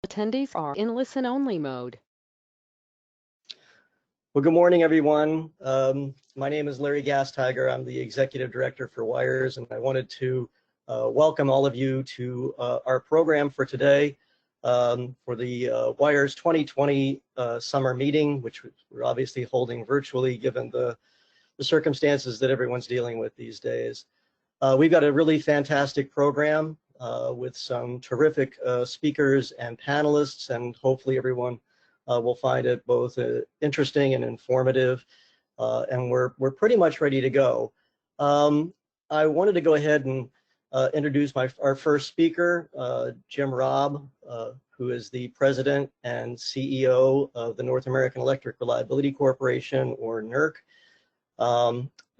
Attendees are in listen-only mode. Well, good morning, everyone. My name is Larry Gastiger. I'm the Executive Director for WIRES, and I wanted to welcome all of you to our program for today for the WIRES 2020 summer meeting, which we're obviously holding virtually given the circumstances that everyone's dealing with these days. We've got a really fantastic program with some terrific speakers and panelists, and hopefully everyone will find it both interesting and informative, and we're pretty much ready to go. I wanted to go ahead and introduce our first speaker, Jim Robb, who is the President and CEO of the North American Electric Reliability Corporation, or NERC.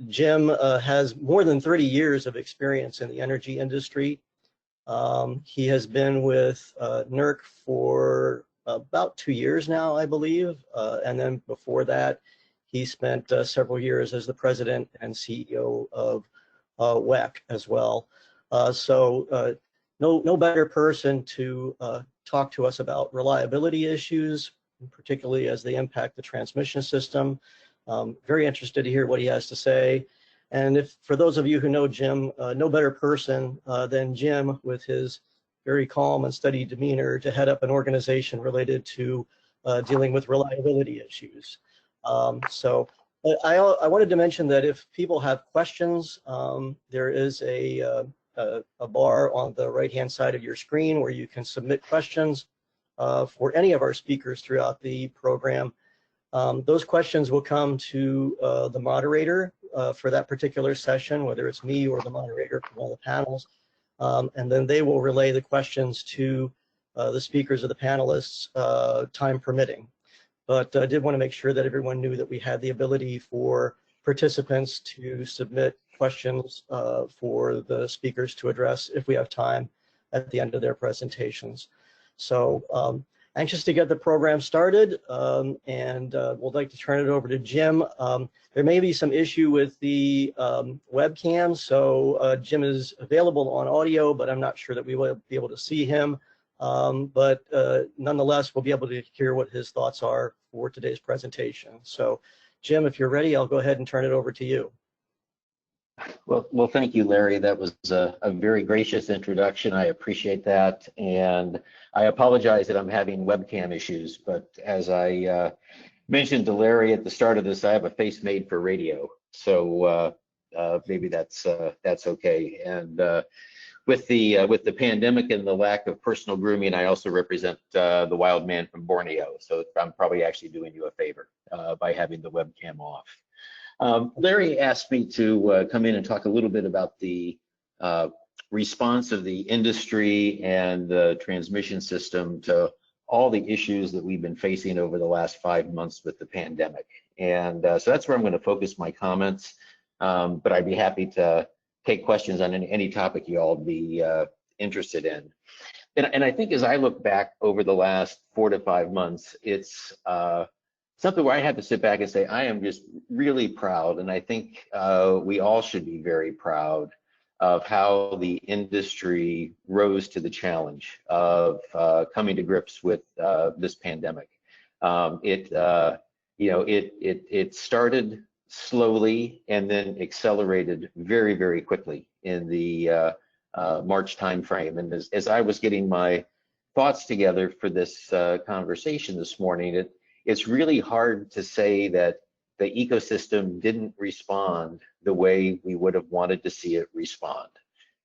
Jim has more than 30 years of experience in the energy industry. He has been with NERC for about 2 years now, I believe, and then before that, he spent several years as the president and CEO of WEC as well. So no better person to talk to us about reliability issues, particularly as they impact the transmission system. Very interested to hear what he has to say. And if for those of you who know Jim, no better person than Jim, with his very calm and steady demeanor, to head up an organization related to dealing with reliability issues. So I wanted to mention that if people have questions, there is a bar on the right-hand side of your screen where you can submit questions for any of our speakers throughout the program. Those questions will come to the moderator for that particular session, whether it's me or the moderator from all the panels. And then they will relay the questions to the speakers or the panelists, time permitting. But I did want to make sure that everyone knew that we had the ability for participants to submit questions for the speakers to address if we have time at the end of their presentations. So anxious to get the program started, and we'd like to turn it over to Jim. There may be some issue with the webcam, so Jim is available on audio, but I'm not sure that we will be able to see him. But nonetheless, we'll be able to hear what his thoughts are for today's presentation. So Jim, if you're ready, I'll go ahead and turn it over to you. Well, thank you, Larry. That was a very gracious introduction. I appreciate that. And I apologize that I'm having webcam issues, but as I mentioned to Larry at the start of this, I have a face made for radio. So maybe that's okay. And with the pandemic and the lack of personal grooming, I also represent the wild man from Borneo. So I'm probably actually doing you a favor by having the webcam off. Larry asked me to come in and talk a little bit about the response of the industry and the transmission system to all the issues that we've been facing over the last 5 months with the pandemic. And so that's where I'm going to focus my comments, but I'd be happy to take questions on any topic you all be interested in. And I think as I look back over the last 4 to 5 months, it's something where I had to sit back and say, I am just really proud, and I think we all should be very proud of how the industry rose to the challenge of coming to grips with this pandemic. It started slowly and then accelerated very, very quickly in the March timeframe. And as I was getting my thoughts together for this conversation this morning, it's really hard to say that the ecosystem didn't respond the way we would have wanted to see it respond.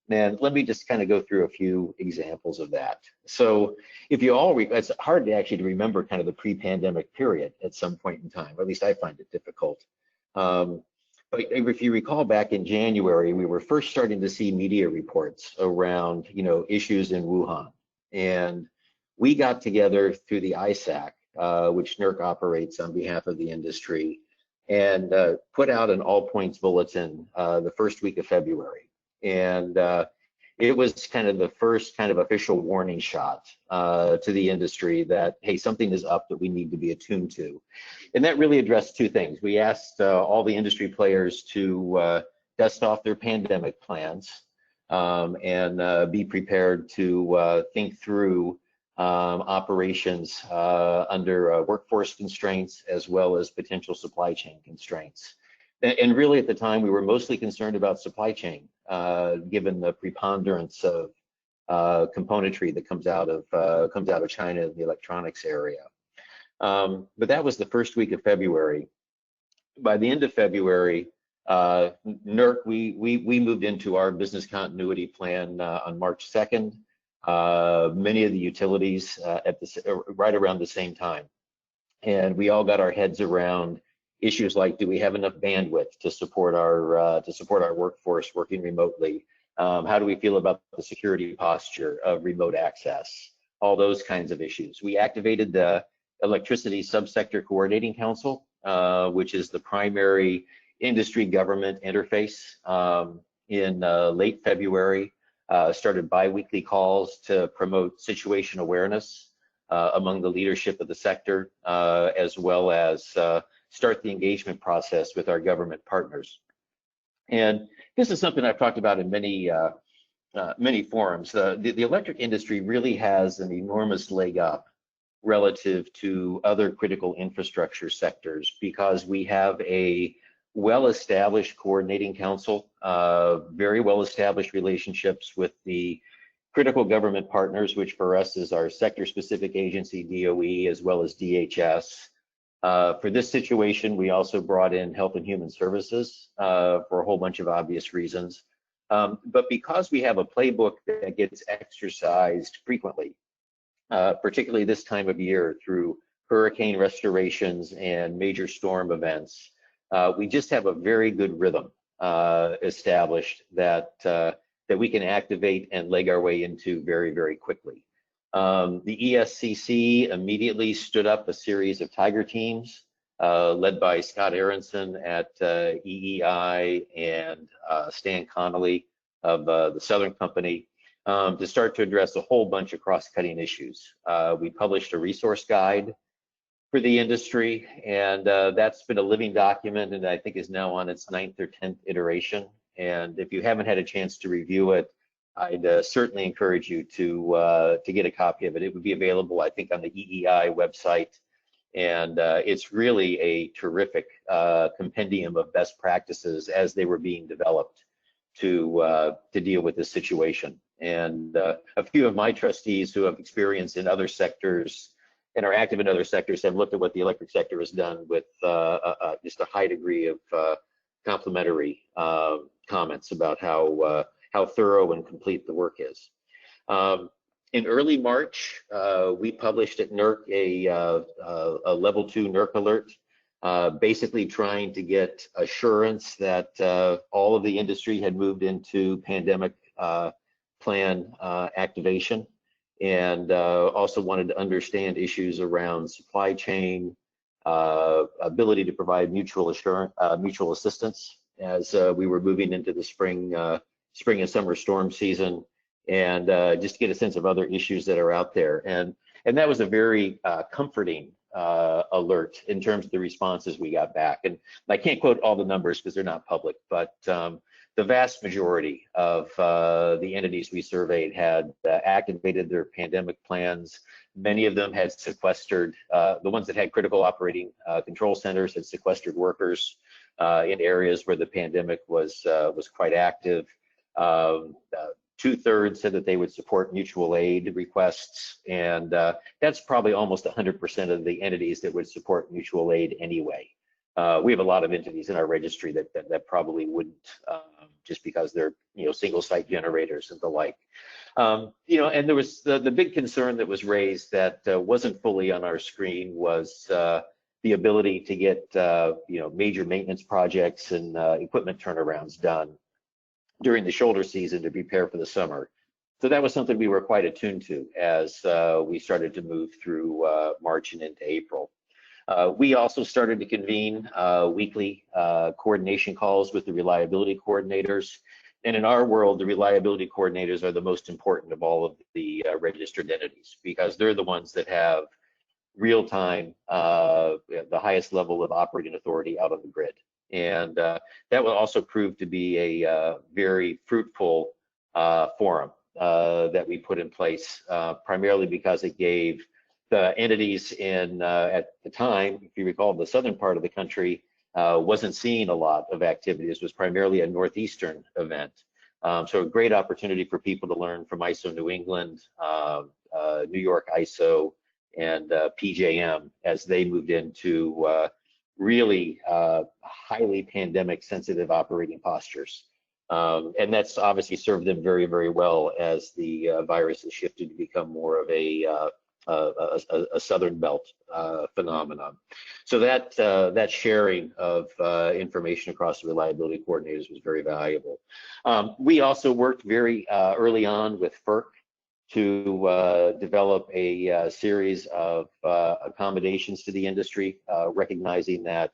And let me just kind of go through a few examples of that. So if you all, it's hard to actually remember kind of the pre-pandemic period at some point in time, or at least I find it difficult. But if you recall back in January, we were first starting to see media reports around, issues in Wuhan. And we got together through the ISAC, which NERC operates on behalf of the industry, and put out an all points bulletin the first week of February. And it was kind of the first kind of official warning shot to the industry that, hey, something is up that we need to be attuned to. And that really addressed two things. We asked all the industry players to dust off their pandemic plans and be prepared to think through operations under workforce constraints as well as potential supply chain constraints. And really at the time, we were mostly concerned about supply chain, given the preponderance of componentry that comes out of China in the electronics area. But that was the first week of February. By the end of February, NERC, we moved into our business continuity plan on March 2nd. Many of the utilities right around the same time, and we all got our heads around issues like, do we have enough bandwidth to support our workforce working remotely? How do we feel about the security posture of remote access? All those kinds of issues. We activated the Electricity Subsector Coordinating Council, which is the primary industry government interface in late February. Started bi-weekly calls to promote situation awareness among the leadership of the sector, as well as start the engagement process with our government partners. And this is something I've talked about in many forums. The electric industry really has an enormous leg up relative to other critical infrastructure sectors because we have a well-established coordinating council, very well-established relationships with the critical government partners, which for us is our sector-specific agency, DOE, as well as DHS. For this situation, we also brought in Health and Human Services for a whole bunch of obvious reasons. But because we have a playbook that gets exercised frequently, particularly this time of year through hurricane restorations and major storm events, we just have a very good rhythm established that we can activate and leg our way into very, very quickly. The ESCC immediately stood up a series of Tiger teams led by Scott Aronson at EEI and Stan Connolly of the Southern Company to start to address a whole bunch of cross-cutting issues. We published a resource guide for the industry, and that's been a living document and I think is now on its 9th or 10th iteration. And if you haven't had a chance to review it, I'd certainly encourage you to get a copy of it. It would be available, I think, on the EEI website, and it's really a terrific compendium of best practices as they were being developed to deal with this situation. And a few of my trustees who have experience in other sectors and are active in other sectors have looked at what the electric sector has done with just a high degree of complimentary comments about how thorough and complete the work is. In early March, we published at NERC a level 2 NERC alert, basically trying to get assurance that all of the industry had moved into pandemic plan activation, and also wanted to understand issues around supply chain, ability to provide mutual assistance as we were moving into the spring and summer storm season, and just to get a sense of other issues that are out there. And that was a very comforting alert in terms of the responses we got back. And I can't quote all the numbers because they're not public, but the vast majority of the entities we surveyed had activated their pandemic plans. Many of them had sequestered, the ones that had critical operating control centers had sequestered workers in areas where the pandemic was quite active. 2/3 said that they would support mutual aid requests, and that's probably almost 100% of the entities that would support mutual aid anyway. We have a lot of entities in our registry that probably wouldn't, just because they're single site generators and the like. And there was the big concern that was raised that wasn't fully on our screen was the ability to get major maintenance projects and equipment turnarounds done during the shoulder season to prepare for the summer. So that was something we were quite attuned to as we started to move through March and into April. We also started to convene weekly coordination calls with the reliability coordinators. And in our world, the reliability coordinators are the most important of all of the registered entities because they're the ones that have real-time, the highest level of operating authority out on the grid. And that will also prove to be a very fruitful forum that we put in place, primarily because it gave the entities in, at the time, if you recall, the southern part of the country wasn't seeing a lot of activity. This was primarily a northeastern event. So a great opportunity for people to learn from ISO New England, New York ISO, and PJM as they moved into really highly pandemic sensitive operating postures. And that's obviously served them very, very well as the virus has shifted to become more of a Southern Belt phenomenon. So that sharing of information across the reliability coordinators was very valuable. We also worked very early on with FERC to develop a series of accommodations to the industry, recognizing that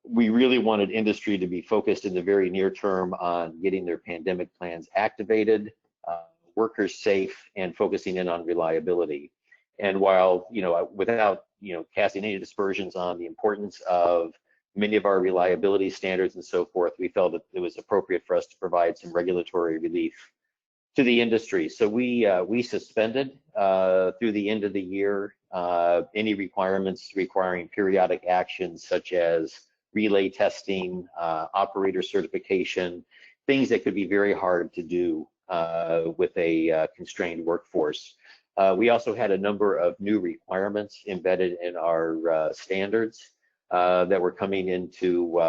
we really wanted industry to be focused in the very near term on getting their pandemic plans activated, workers safe, and focusing in on reliability. And while, without, casting any dispersions on the importance of many of our reliability standards and so forth, we felt that it was appropriate for us to provide some regulatory relief to the industry. So we suspended through the end of the year any requirements requiring periodic actions such as relay testing, operator certification, things that could be very hard to do with a constrained workforce. We also had a number of new requirements embedded in our standards that were coming into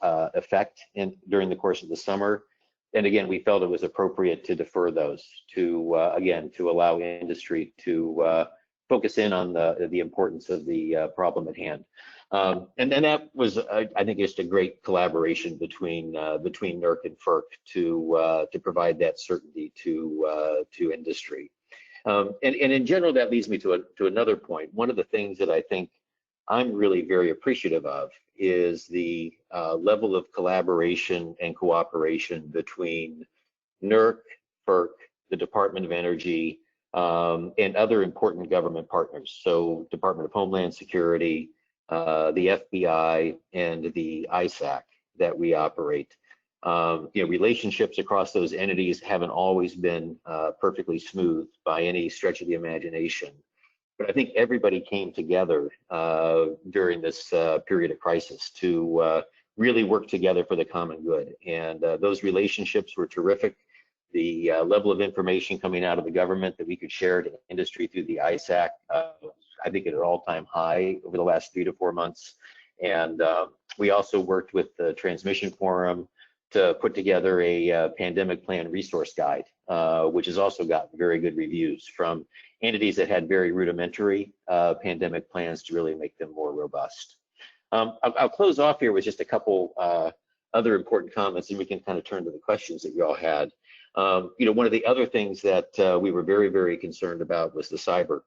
effect during the course of the summer. And again, we felt it was appropriate to defer those to, again, to allow industry to focus in on the importance of the problem at hand. And then that was, I think, just a great collaboration between NERC and FERC to provide that certainty to industry. And in general, that leads me to another point. One of the things that I think I'm really very appreciative of is the level of collaboration and cooperation between NERC, FERC, the Department of Energy, and other important government partners. So Department of Homeland Security, the FBI, and the ISAC that we operate. Relationships across those entities haven't always been perfectly smooth by any stretch of the imagination. But I think everybody came together during this period of crisis to really work together for the common good. And those relationships were terrific. The level of information coming out of the government that we could share to industry through the ISAC, I think at an all-time high over the last 3 to 4 months. And we also worked with the Transmission Forum to put together a pandemic plan resource guide, which has also gotten very good reviews from entities that had very rudimentary pandemic plans to really make them more robust. I'll close off here with just a couple other important comments, and we can kind of turn to the questions that you all had. One of the other things that we were very, very concerned about was the cyber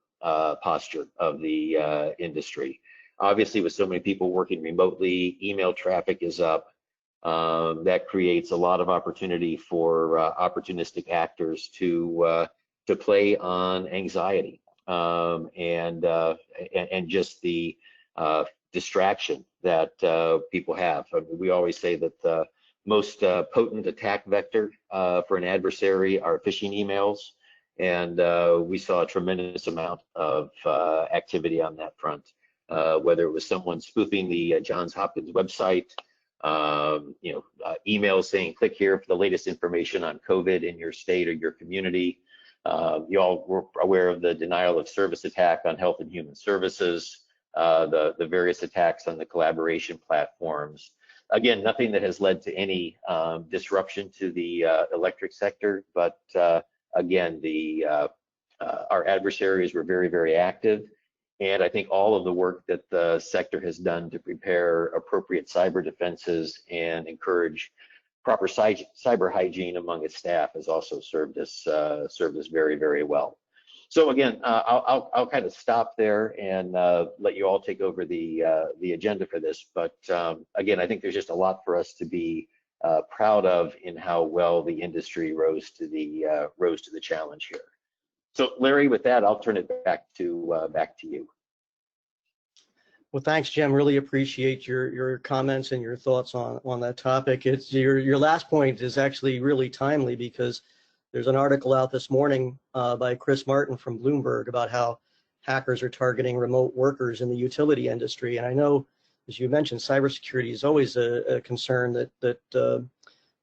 posture of the industry. Obviously, with so many people working remotely, email traffic is up. That creates a lot of opportunity for opportunistic actors to play on anxiety and just the distraction that people have. I mean, we always say that the most potent attack vector for an adversary are phishing emails, and we saw a tremendous amount of activity on that front, whether it was someone spoofing the Johns Hopkins website, emails saying click here for the latest information on COVID in your state or your community. You all were aware of the denial of service attack on Health and Human Services, the various attacks on the collaboration platforms. Again, nothing that has led to any disruption to the electric sector, but again, our adversaries were very, very active. And I think all of the work that the sector has done to prepare appropriate cyber defenses and encourage proper cyber hygiene among its staff has also served us very, very well. So again, I'll kind of stop there and let you all take over the agenda for this. But again, I think there's just a lot for us to be proud of in how well the industry rose to the challenge here. So Larry, with that, I'll turn it back to you. Well, thanks, Jim. Really appreciate your comments and your thoughts on that topic. It's your last point is actually really timely because there's an article out this morning by Chris Martin from Bloomberg about how hackers are targeting remote workers in the utility industry. And I know, as you mentioned, cybersecurity is always a concern that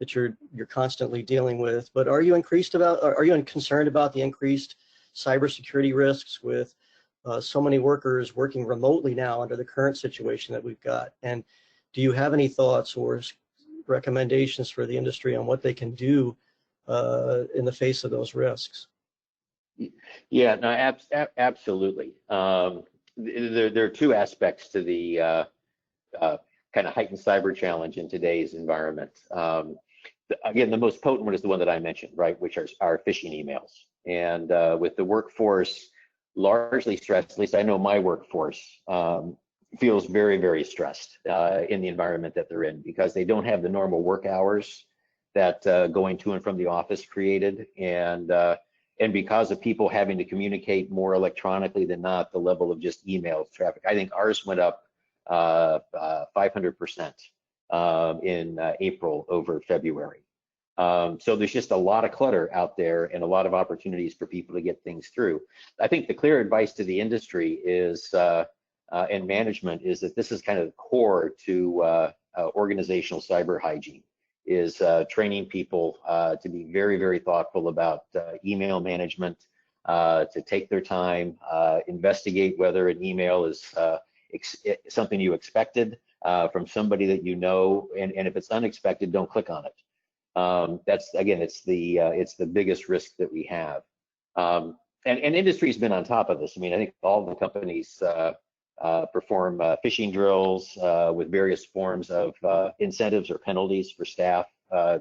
you're constantly dealing with. But are you concerned about the increased cybersecurity risks with so many workers working remotely now under the current situation that we've got? And do you have any thoughts or recommendations for the industry on what they can do in the face of those risks? Yeah, no, absolutely. There are two aspects to the kind of heightened cyber challenge in today's environment. Again, the most potent one is the one that I mentioned, right, which are phishing emails. And with the workforce largely stressed, at least I know my workforce feels very, very stressed in the environment that they're in, because they don't have the normal work hours that going to and from the office created. And because of people having to communicate more electronically than not, the level of just email traffic, I think ours went up 500% in April over February. So there's just a lot of clutter out there and a lot of opportunities for people to get things through. I think the clear advice to the industry is, and management, is that this is kind of core to organizational cyber hygiene, is training people to be very, very thoughtful about email management, to take their time, investigate whether an email is something you expected from somebody that you know, and if it's unexpected, don't click on it. That's, again, it's the biggest risk that we have. And industry's been on top of this. I mean, I think all the companies perform phishing drills with various forms of incentives or penalties for staff,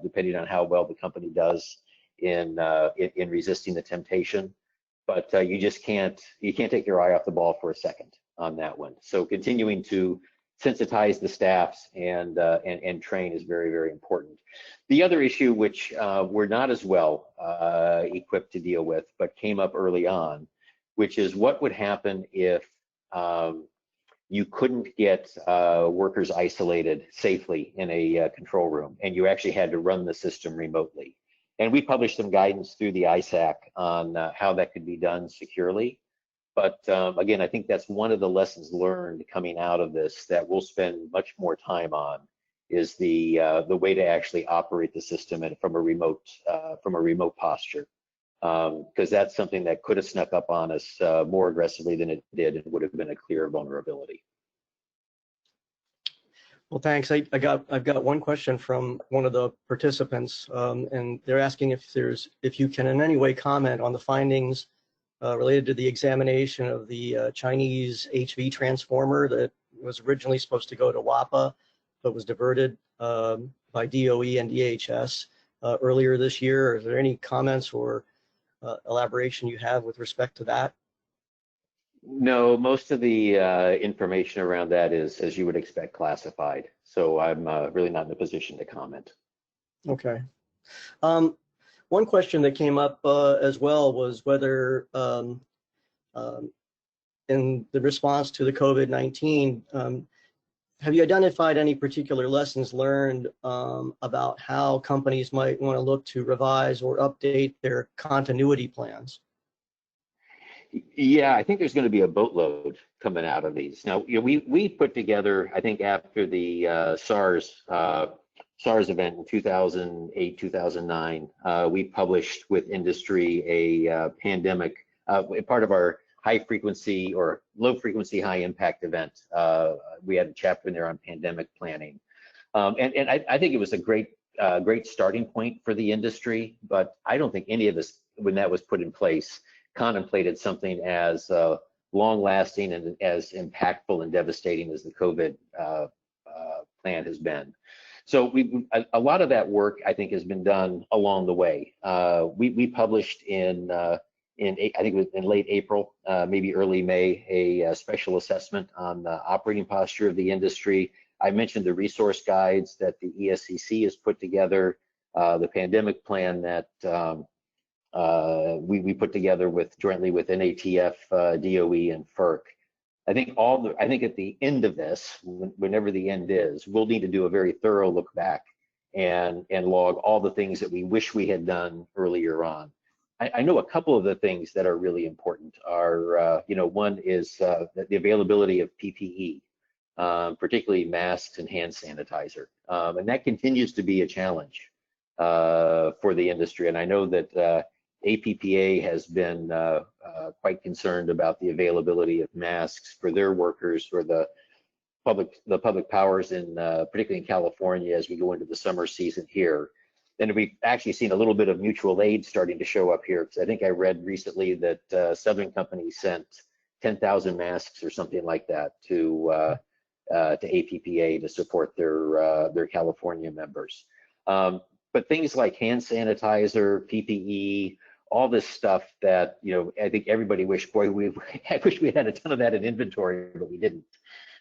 depending on how well the company does in resisting the temptation. But you can't take your eye off the ball for a second on that one. So continuing to sensitize the staffs and train is very, very important. The other issue, which we're not as well equipped to deal with, but came up early on, which is what would happen if you couldn't get workers isolated safely in a control room, and you actually had to run the system remotely. And we published some guidance through the ISAC on how that could be done securely. But again, I think that's one of the lessons learned coming out of this that we'll spend much more time on, is the way to actually operate the system and from a remote posture, because that's something that could have snuck up on us more aggressively than it did, and would have been a clear vulnerability. Well, thanks. I've got one question from one of the participants, and they're asking if you can in any way comment on the findings related to the examination of the Chinese HV transformer that was originally supposed to go to WAPA, but was diverted by DOE and DHS earlier this year. Is there any comments or elaboration you have with respect to that? No, most of the information around that is, as you would expect, classified. So I'm really not in a position to comment. Okay. One question that came up as well was whether in the response to the COVID-19, have you identified any particular lessons learned about how companies might want to look to revise or update their continuity plans? Yeah, I think there's going to be a boatload coming out of these. Now, we put together, I think after the SARS event in 2008, 2009, we published with industry a pandemic, part of our high frequency or low frequency, high impact event. We had a chapter in there on pandemic planning. And I think it was a great starting point for the industry, but I don't think any of us, when that was put in place, contemplated something as long lasting and as impactful and devastating as the COVID plan has been. So a lot of that work, I think, has been done along the way. We published I think it was in late April, maybe early May, a special assessment on the operating posture of the industry. I mentioned the resource guides that the ESCC has put together, the pandemic plan that we put together jointly with NATF, DOE, and FERC. I think at the end of this, whenever the end is, we'll need to do a very thorough look back and log all the things that we wish we had done earlier on. I know a couple of the things that are really important are, one is the availability of PPE, particularly masks and hand sanitizer. And that continues to be a challenge for the industry. And I know that APPA has been quite concerned about the availability of masks for their workers, for the public powers in particularly in California as we go into the summer season here. And we've actually seen a little bit of mutual aid starting to show up here, because I think I read recently that Southern Company sent 10,000 masks or something like that to APPA to support their California members. But things like hand sanitizer, PPE, all this stuff that I think everybody wished, boy, I wish we had a ton of that in inventory, but we didn't.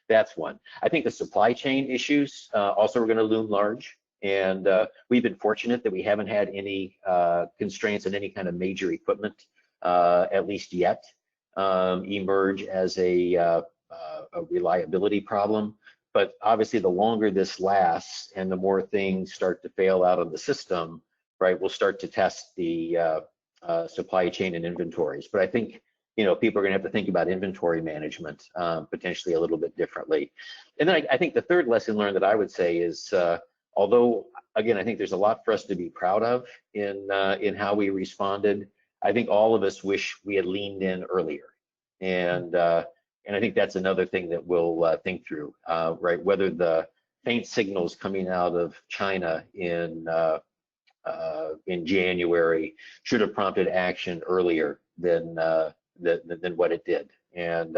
That's one. I think the supply chain issues also are going to loom large. And we've been fortunate that we haven't had any constraints on any kind of major equipment, at least yet, emerge as a reliability problem. But obviously, the longer this lasts and the more things start to fail out of the system, right, we'll start to test the supply chain and inventories. But I think people are going to have to think about inventory management potentially a little bit differently. And then I think the third lesson learned that I would say is, although, again, I think there's a lot for us to be proud of in how we responded, I think all of us wish we had leaned in earlier. And I think that's another thing that we'll think through, right? Whether the faint signals coming out of China in January should have prompted action earlier than what it did. And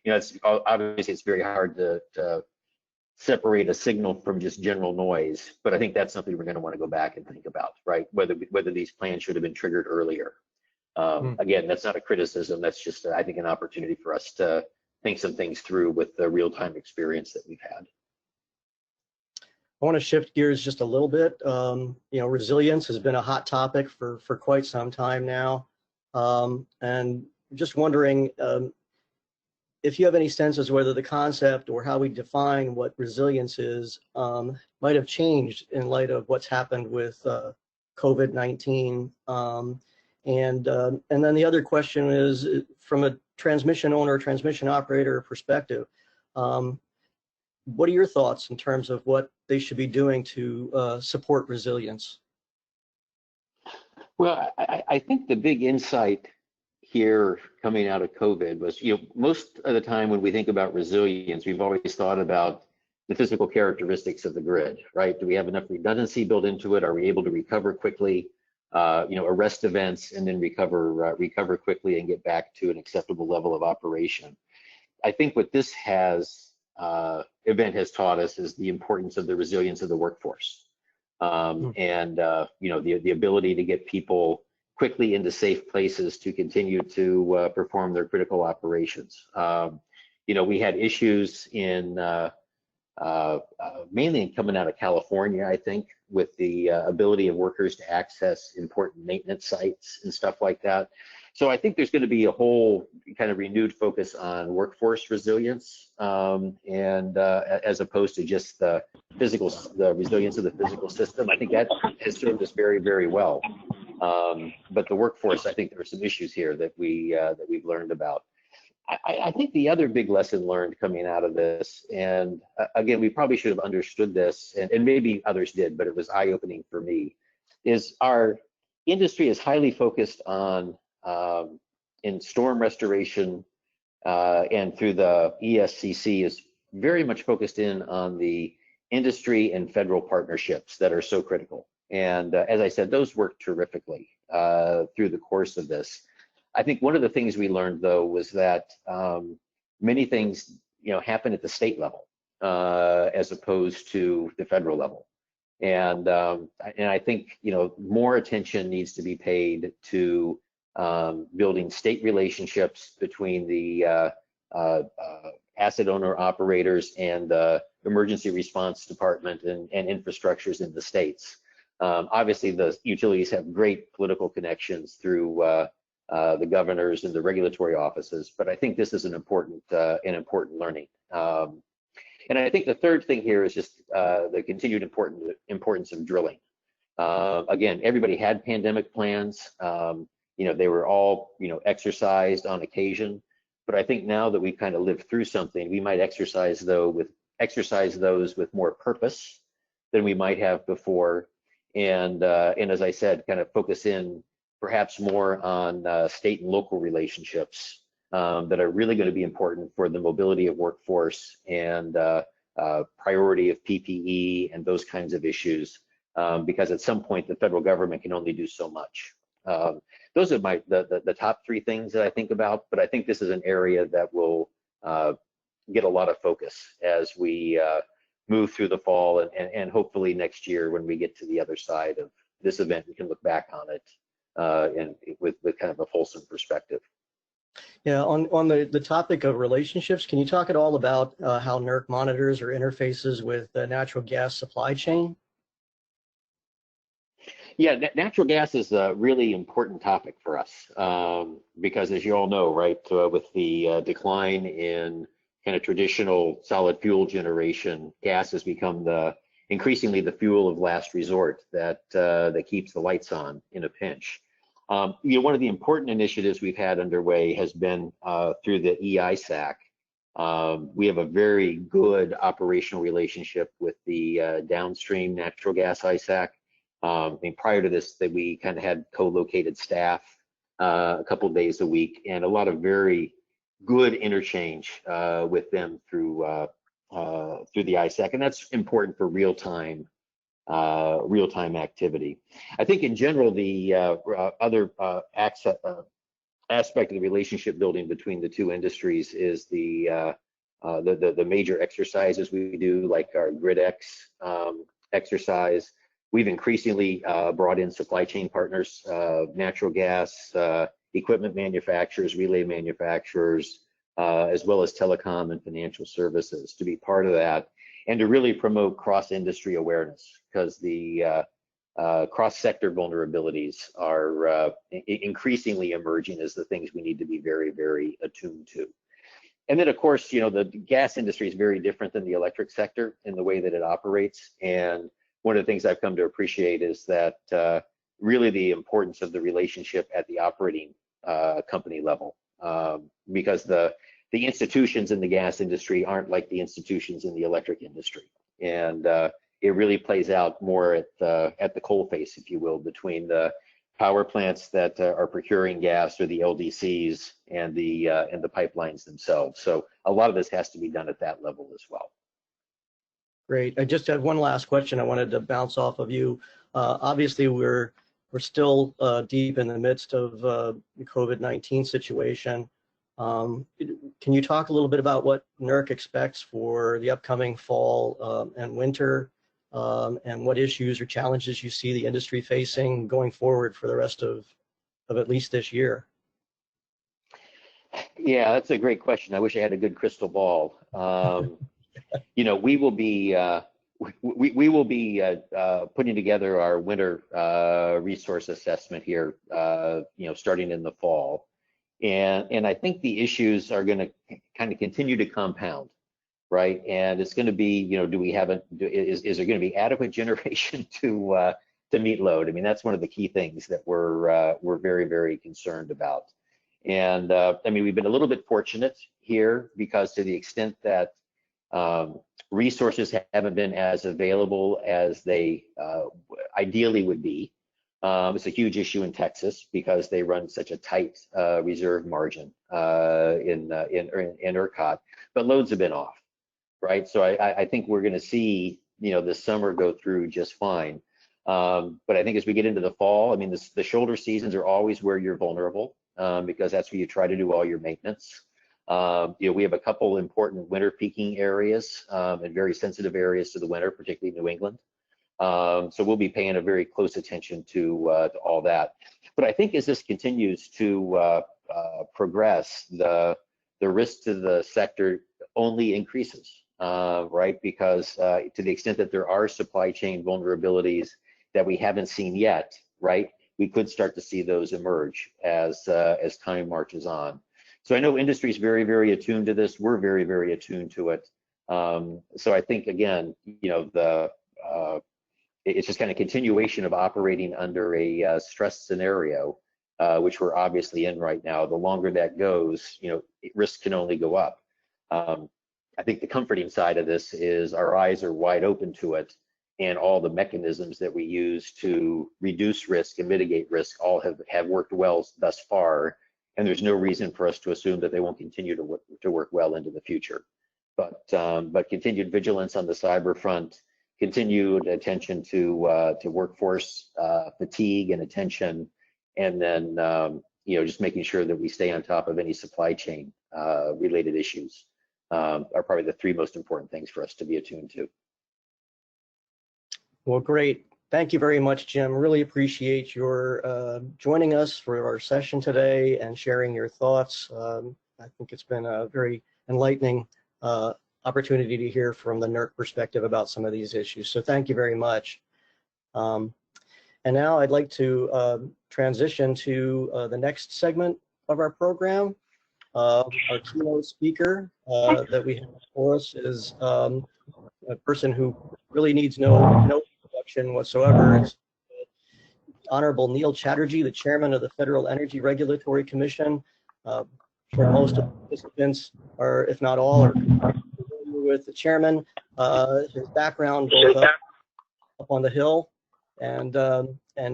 it's obviously it's very hard to separate a signal from just general noise, but I think that's something we're going to want to go back and think about, right? Whether these plans should have been triggered earlier. Again, that's not a criticism. That's just, I think, an opportunity for us to think some things through with the real-time experience that we've had. I want to shift gears just a little bit. Resilience has been a hot topic for quite some time now, and just wondering if you have any sense as whether the concept or how we define what resilience is might have changed in light of what's happened with COVID-19. And then the other question is, from a transmission owner, transmission operator perspective, what are your thoughts in terms of what they should be doing to support resilience? Well, I think the big insight here coming out of COVID was, most of the time when we think about resilience, we've always thought about the physical characteristics of the grid, right? Do we have enough redundancy built into it? Are we able to recover quickly? Arrest events and then recover quickly and get back to an acceptable level of operation. I think what this event has taught us is the importance of the resilience of the workforce, and the ability to get people quickly into safe places to continue to perform their critical operations. We had issues in mainly coming out of California, I think, with the ability of workers to access important maintenance sites and stuff like that. So I think there's going to be a whole kind of renewed focus on workforce resilience, and as opposed to just the resilience of the physical system. I think that has served us very, very well. But the workforce, I think there are some issues here that we've learned about. I think the other big lesson learned coming out of this, and again, we probably should have understood this, and maybe others did, but it was eye-opening for me, is our industry is highly focused on, in storm restoration, and through the ESCC is very much focused in on the industry and federal partnerships that are so critical. And as I said, those work terrifically through the course of this. I think one of the things we learned, though, was that many things, happen at the state level as opposed to the federal level, and I think more attention needs to be paid to building state relationships between the asset owner operators and the emergency response department and infrastructures in the states. Obviously, the utilities have great political connections through the governors and the regulatory offices, but I think this is an important learning. And I think the third thing here is just the continued importance of drilling. Again, everybody had pandemic plans. They were all, exercised on occasion. But I think now that we've kind of lived through something, we might exercise those with more purpose than we might have before. And as I said, kind of focus in perhaps more on state and local relationships that are really going to be important for the mobility of workforce and priority of PPE and those kinds of issues, because at some point the federal government can only do so much. Those are the top three things that I think about, but I think this is an area that will get a lot of focus as we move through the fall, and hopefully next year when we get to the other side of this event, we can look back on it and with kind of a fulsome perspective. Yeah, on the topic of relationships, can you talk at all about how NERC monitors or interfaces with the natural gas supply chain? Yeah, natural gas is a really important topic for us because, as you all know, right, with the decline in kind of traditional solid fuel generation, gas has become increasingly the fuel of last resort that keeps the lights on in a pinch. One of the important initiatives we've had underway has been through the EISAC. We have a very good operational relationship with the downstream natural gas ISAC. Prior to this, that we kind of had co-located staff a couple of days a week, and a lot of very good interchange with them through the ISAC, and that's important for real-time activity. I think in general, the other aspect of the relationship building between the two industries is the major exercises we do, like our GridX exercise. We've increasingly brought in supply chain partners, natural gas, equipment manufacturers, relay manufacturers, as well as telecom and financial services to be part of that, and to really promote cross-industry awareness, because the cross-sector vulnerabilities are increasingly emerging as the things we need to be very, very attuned to. And then, of course, the gas industry is very different than the electric sector in the way that it operates. And one of the things I've come to appreciate is that really the importance of the relationship at the operating company level, because the institutions in the gas industry aren't like the institutions in the electric industry, and it really plays out more at the coalface, if you will, between the power plants that are procuring gas, or the LDCs, and the pipelines themselves. So a lot of this has to be done at that level as well. Great. I just had one last question I wanted to bounce off of you. Obviously, we're still deep in the midst of the COVID-19 situation. Can you talk a little bit about what NERC expects for the upcoming fall and winter, and what issues or challenges you see the industry facing going forward for the rest of at least this year? Yeah, that's a great question. I wish I had a good crystal ball. We will be putting together our winter resource assessment here, starting in the fall, and I think the issues are going to kind of continue to compound, right? And it's going to be, do we have is there going to be adequate generation to meet load? I mean, that's one of the key things that we're very, very concerned about. And we've been a little bit fortunate here, because to the extent that resources haven't been as available as they ideally would be. It's a huge issue in Texas because they run such a tight reserve margin in ERCOT, but loads have been off, right? So I think we're going to see this summer go through just fine. But I think as we get into the fall, the shoulder seasons are always where you're vulnerable, because that's where you try to do all your maintenance. We have a couple important winter peaking areas and very sensitive areas to the winter, particularly New England. So we'll be paying a very close attention to all that. But I think as this continues to progress, the risk to the sector only increases, right? Because to the extent that there are supply chain vulnerabilities that we haven't seen yet, right, we could start to see those emerge as time marches on. So I know industry is very, very attuned to this. We're very, very attuned to it. So I think, again, it's just kind of continuation of operating under a stress scenario, which we're obviously in right now. The longer that goes, risk can only go up. I think the comforting side of this is our eyes are wide open to it, and all the mechanisms that we use to reduce risk and mitigate risk all have worked well thus far, and there's no reason for us to assume that they won't continue to work well into the future. But continued vigilance on the cyber front, continued attention to workforce fatigue and attention, and then just making sure that we stay on top of any supply chain related issues are probably the three most important things for us to be attuned to. Well, great. Thank you very much, Jim. Really appreciate your joining us for our session today and sharing your thoughts. I think it's been a very enlightening opportunity to hear from the NERC perspective about some of these issues. So thank you very much. And now I'd like to transition to the next segment of our program. Our keynote speaker that we have for us is a person who really needs no introduction whatsoever. It's Honorable Neil Chatterjee, the chairman of the Federal Energy Regulatory Commission. I'm sure most of the participants are, if not all, are familiar with the chairman. His background both up on the Hill and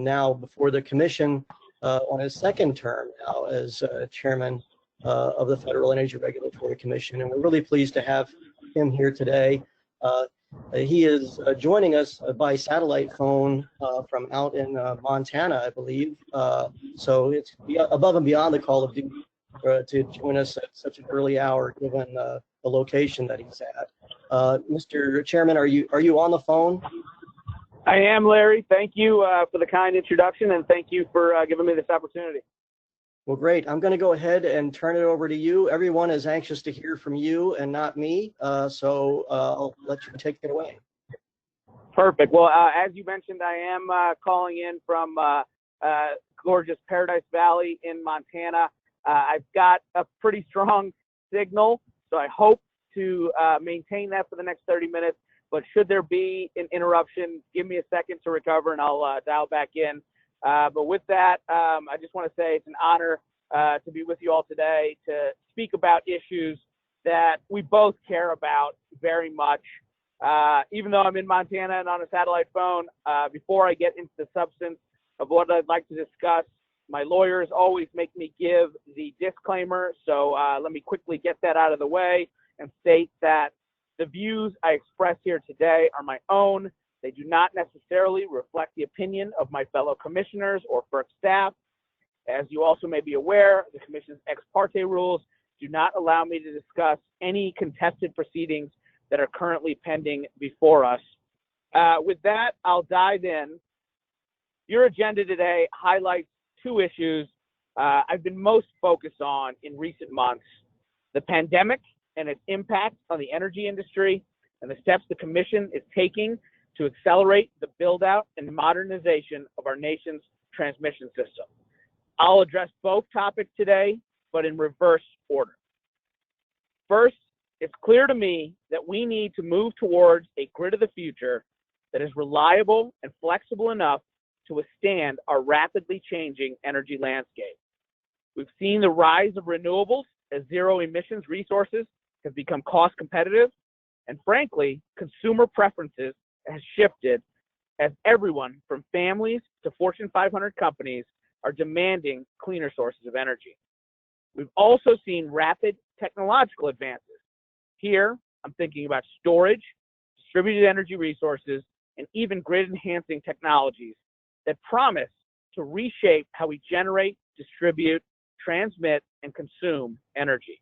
now before the commission on his second term now as chairman of the Federal Energy Regulatory Commission, and we're really pleased to have him here today. He is joining us by satellite phone from out in Montana, I believe. So it's above and beyond the call of duty to join us at such an early hour, given the location that he's at. Mr. Chairman, are you on the phone? I am, Larry. Thank you for the kind introduction, and thank you for giving me this opportunity. Well, great. I'm going to go ahead and turn it over to you. Everyone is anxious to hear from you and not me, so I'll let you take it away. Perfect. Well, as you mentioned, I am calling in from gorgeous Paradise Valley in Montana. I've got a pretty strong signal, so I hope to maintain that for the next 30 minutes. But should there be an interruption, give me a second to recover and I'll dial back in. But with that, I just want to say it's an honor to be with you all today to speak about issues that we both care about very much. Even though I'm in Montana and on a satellite phone, before I get into the substance of what I'd like to discuss, my lawyers always make me give the disclaimer. So let me quickly get that out of the way and state that the views I express here today are my own. They do not necessarily reflect the opinion of my fellow commissioners or FERC staff. As you also may be aware, the commission's ex parte rules do not allow me to discuss any contested proceedings that are currently pending before us. With that, I'll dive in. Your agenda today highlights two issues I've been most focused on in recent months: the pandemic and its impact on the energy industry, and the steps the commission is taking to accelerate the build-out and modernization of our nation's transmission system. I'll address both topics today, but in reverse order. First, it's clear to me that we need to move towards a grid of the future that is reliable and flexible enough to withstand our rapidly changing energy landscape. We've seen the rise of renewables as zero emissions resources have become cost competitive, and frankly, consumer preferences has shifted as everyone from families to Fortune 500 companies are demanding cleaner sources of energy. We've also seen rapid technological advances. Here, I'm thinking about storage, distributed energy resources, and even grid-enhancing technologies that promise to reshape how we generate, distribute, transmit, and consume energy.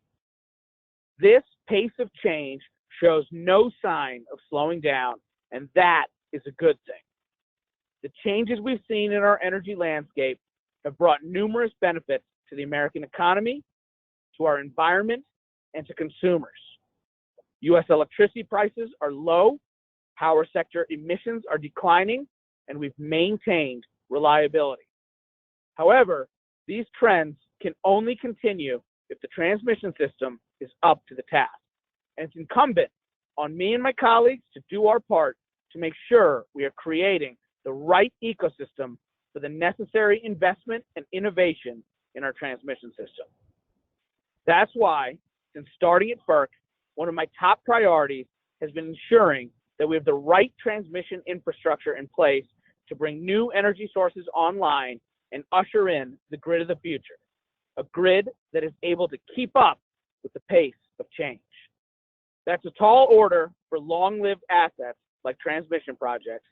This pace of change shows no sign of slowing down, and that is a good thing. The changes we've seen in our energy landscape have brought numerous benefits to the American economy, to our environment, and to consumers. U.S. electricity prices are low, power sector emissions are declining, and we've maintained reliability. However, these trends can only continue if the transmission system is up to the task. And it's incumbent on me and my colleagues to do our part to make sure we are creating the right ecosystem for the necessary investment and innovation in our transmission system. That's why, since starting at FERC, one of my top priorities has been ensuring that we have the right transmission infrastructure in place to bring new energy sources online and usher in the grid of the future, a grid that is able to keep up with the pace of change. That's a tall order for long-lived assets like transmission projects,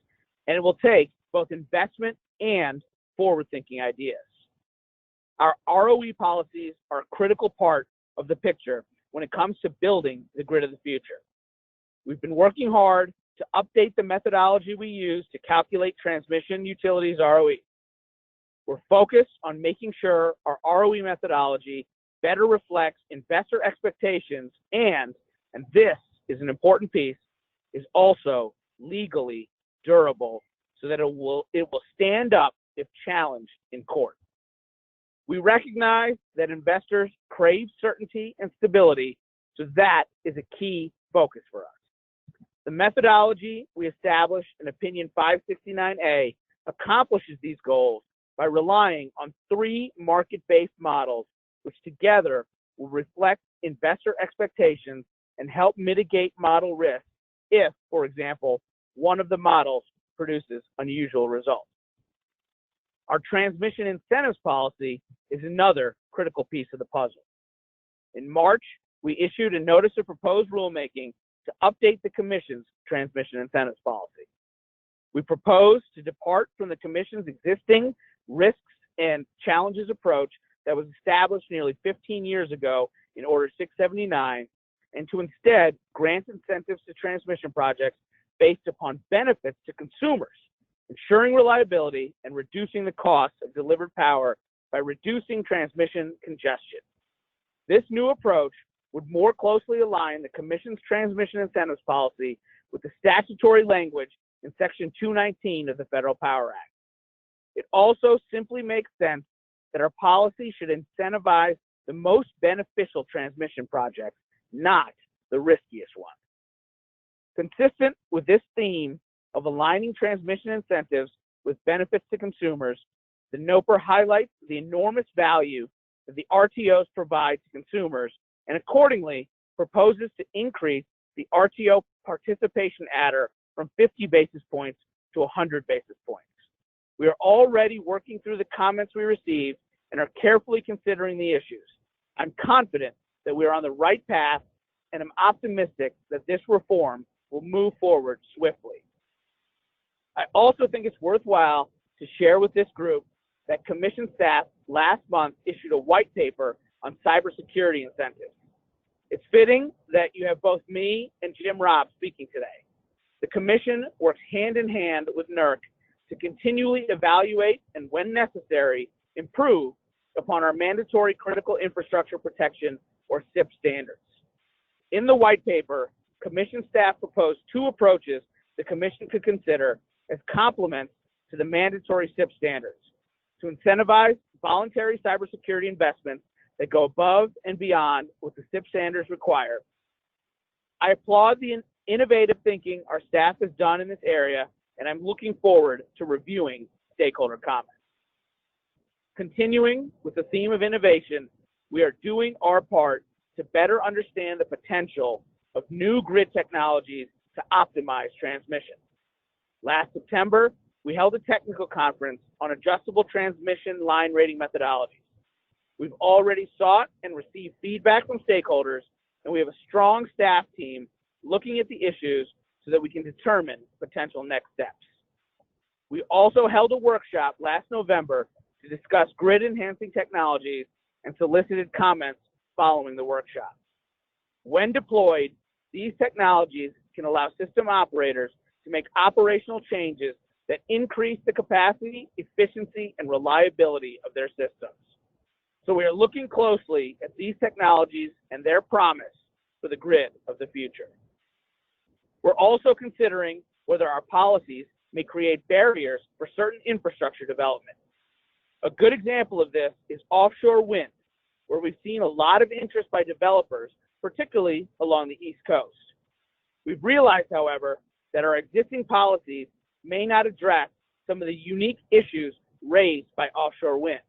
and it will take both investment and forward-thinking ideas. Our ROE policies are a critical part of the picture when it comes to building the grid of the future. We've been working hard to update the methodology we use to calculate transmission utilities ROE. We're focused on making sure our ROE methodology better reflects investor expectations and this is an important piece, is also legally durable so that it will stand up if challenged in court. We recognize that investors crave certainty and stability, so that is a key focus for us. The methodology we established in Opinion 569A accomplishes these goals by relying on 3 market-based models, which together will reflect investor expectations and help mitigate model risk if, for example, one of the models produces unusual results. Our transmission incentives policy is another critical piece of the puzzle. In March, we issued a notice of proposed rulemaking to update the Commission's transmission incentives policy. We propose to depart from the Commission's existing risks and challenges approach that was established nearly 15 years ago in Order 679, and to instead grant incentives to transmission projects based upon benefits to consumers, ensuring reliability and reducing the cost of delivered power by reducing transmission congestion. This new approach would more closely align the Commission's transmission incentives policy with the statutory language in Section 219 of the Federal Power Act. It also simply makes sense that our policy should incentivize the most beneficial transmission projects, not the riskiest ones. Consistent with this theme of aligning transmission incentives with benefits to consumers, the NOPR highlights the enormous value that the RTOs provide to consumers and accordingly proposes to increase the RTO participation adder from 50 basis points to 100 basis points. We are already working through the comments we received and are carefully considering the issues. I'm confident that we are on the right path and I'm optimistic that this reform will move forward swiftly. I also think it's worthwhile to share with this group that Commission staff last month issued a white paper on cybersecurity incentives. It's fitting that you have both me and Jim Robb speaking today. The Commission works hand in hand with NERC to continually evaluate and, when necessary, improve upon our mandatory critical infrastructure protection or CIP standards. In the white paper, Commission staff proposed 2 approaches the Commission could consider as complements to the mandatory CIP standards to incentivize voluntary cybersecurity investments that go above and beyond what the CIP standards require. I applaud the innovative thinking our staff has done in this area, and I'm looking forward to reviewing stakeholder comments. Continuing with the theme of innovation, we are doing our part to better understand the potential of new grid technologies to optimize transmission. Last September, we held a technical conference on adjustable transmission line rating methodologies. We've already sought and received feedback from stakeholders, and we have a strong staff team looking at the issues so that we can determine potential next steps. We also held a workshop last November to discuss grid-enhancing technologies and solicited comments following the workshop. When deployed, these technologies can allow system operators to make operational changes that increase the capacity, efficiency, and reliability of their systems. So we are looking closely at these technologies and their promise for the grid of the future. We're also considering whether our policies may create barriers for certain infrastructure development. A good example of this is offshore wind, where we've seen a lot of interest by developers, particularly along the East Coast. We've realized, however, that our existing policies may not address some of the unique issues raised by offshore wind.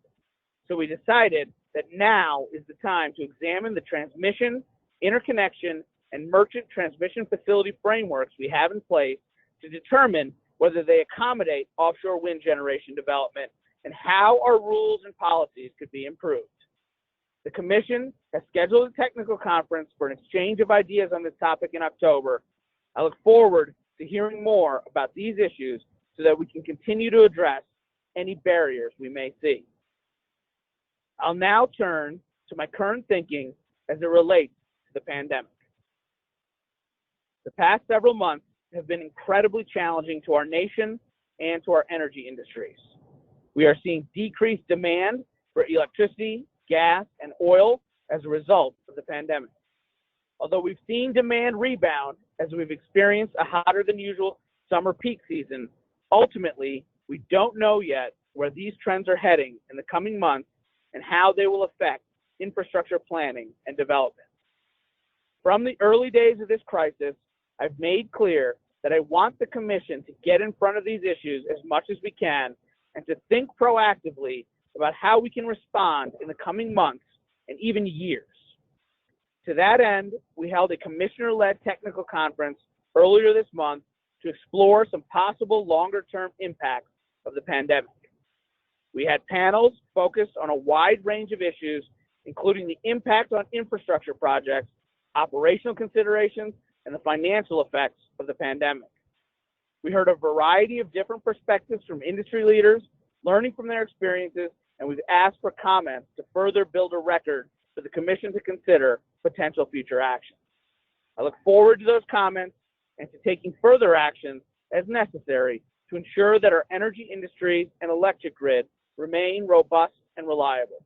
So we decided that now is the time to examine the transmission, interconnection, and merchant transmission facility frameworks we have in place to determine whether they accommodate offshore wind generation development and how our rules and policies could be improved. The Commission has scheduled a technical conference for an exchange of ideas on this topic in October. I look forward to hearing more about these issues so that we can continue to address any barriers we may see. I'll now turn to my current thinking as it relates to the pandemic. The past several months have been incredibly challenging to our nation and to our energy industries. We are seeing decreased demand for electricity, gas, and oil as a result of the pandemic. Although we've seen demand rebound as we've experienced a hotter than usual summer peak season, ultimately, we don't know yet where these trends are heading in the coming months and how they will affect infrastructure planning and development. From the early days of this crisis, I've made clear that I want the Commission to get in front of these issues as much as we can and to think proactively about how we can respond in the coming months and even years. To that end, we held a Commissioner-led technical conference earlier this month to explore some possible longer-term impacts of the pandemic. We had panels focused on a wide range of issues, including the impact on infrastructure projects, operational considerations, and the financial effects of the pandemic. We heard a variety of different perspectives from industry leaders, learning from their experiences, and we've asked for comments to further build a record for the Commission to consider potential future actions. I look forward to those comments and to taking further actions as necessary to ensure that our energy industries and electric grid remain robust and reliable.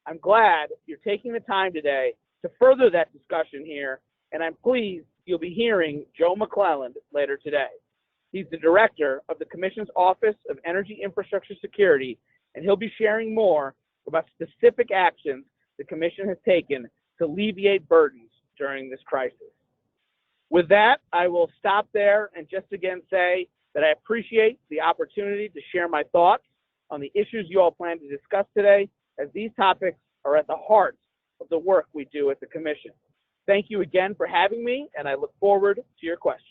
I'm glad you're taking the time today to further that discussion here, and I'm pleased you'll be hearing Joe McClelland later today. He's the director of the Commission's Office of Energy Infrastructure Security, and he'll be sharing more about specific actions the Commission has taken to alleviate burdens during this crisis. With that, I will stop there and just again say that I appreciate the opportunity to share my thoughts on the issues you all plan to discuss today, as these topics are at the heart of the work we do at the Commission. Thank you again for having me, and I look forward to your questions.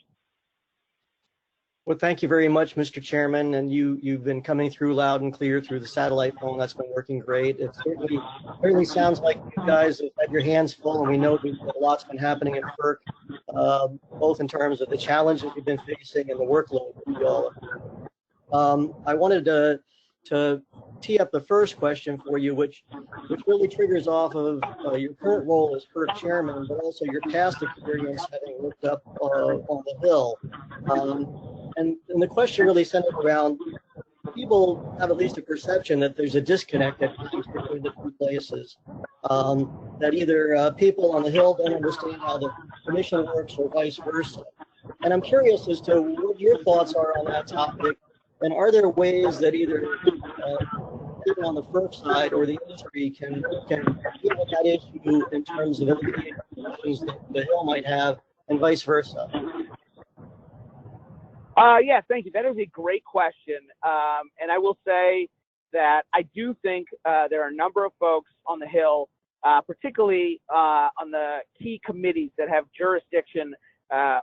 Well, thank you very much, Mr. Chairman, and you've been coming through loud and clear through the satellite phone. That's been working great. It certainly sounds like you guys have had your hands full, and we know that a lot's been happening at FERC, both in terms of the challenges you've been facing and the workload that you all have. I wanted to tee up the first question for you, which really triggers off of your current role as FERC chairman, but also your past experience having worked up on the Hill. And the question really centered around, people have at least a perception that there's a disconnect at times between the two places, that either people on the Hill don't understand how the Commission works or vice versa. And I'm curious as to what your thoughts are on that topic, and are there ways that either people on the FERC side or the industry can deal with that issue in terms of alleviating questions that the Hill might have and vice versa? Yeah, thank you. That is a great question. And I will say that I do think there are a number of folks on the Hill, particularly on the key committees that have jurisdiction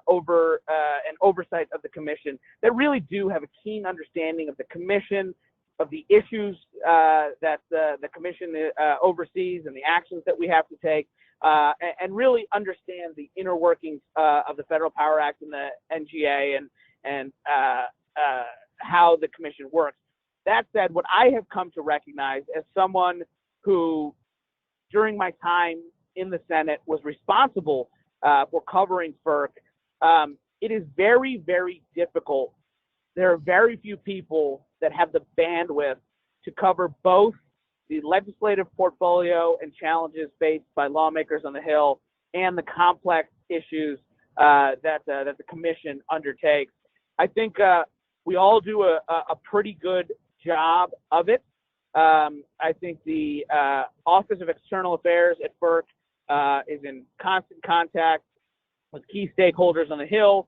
over and oversight of the Commission, that really do have a keen understanding of the Commission, of the issues that the Commission oversees and the actions that we have to take, and really understand the inner workings of the Federal Power Act and the NGA and how the Commission works. That said, what I have come to recognize as someone who, during my time in the Senate, was responsible for covering FERC, it is very, very difficult. There are very few people that have the bandwidth to cover both the legislative portfolio and challenges faced by lawmakers on the Hill and the complex issues that the Commission undertakes. I think we all do a pretty good job of it. I think the Office of External Affairs at FERC is in constant contact with key stakeholders on the Hill.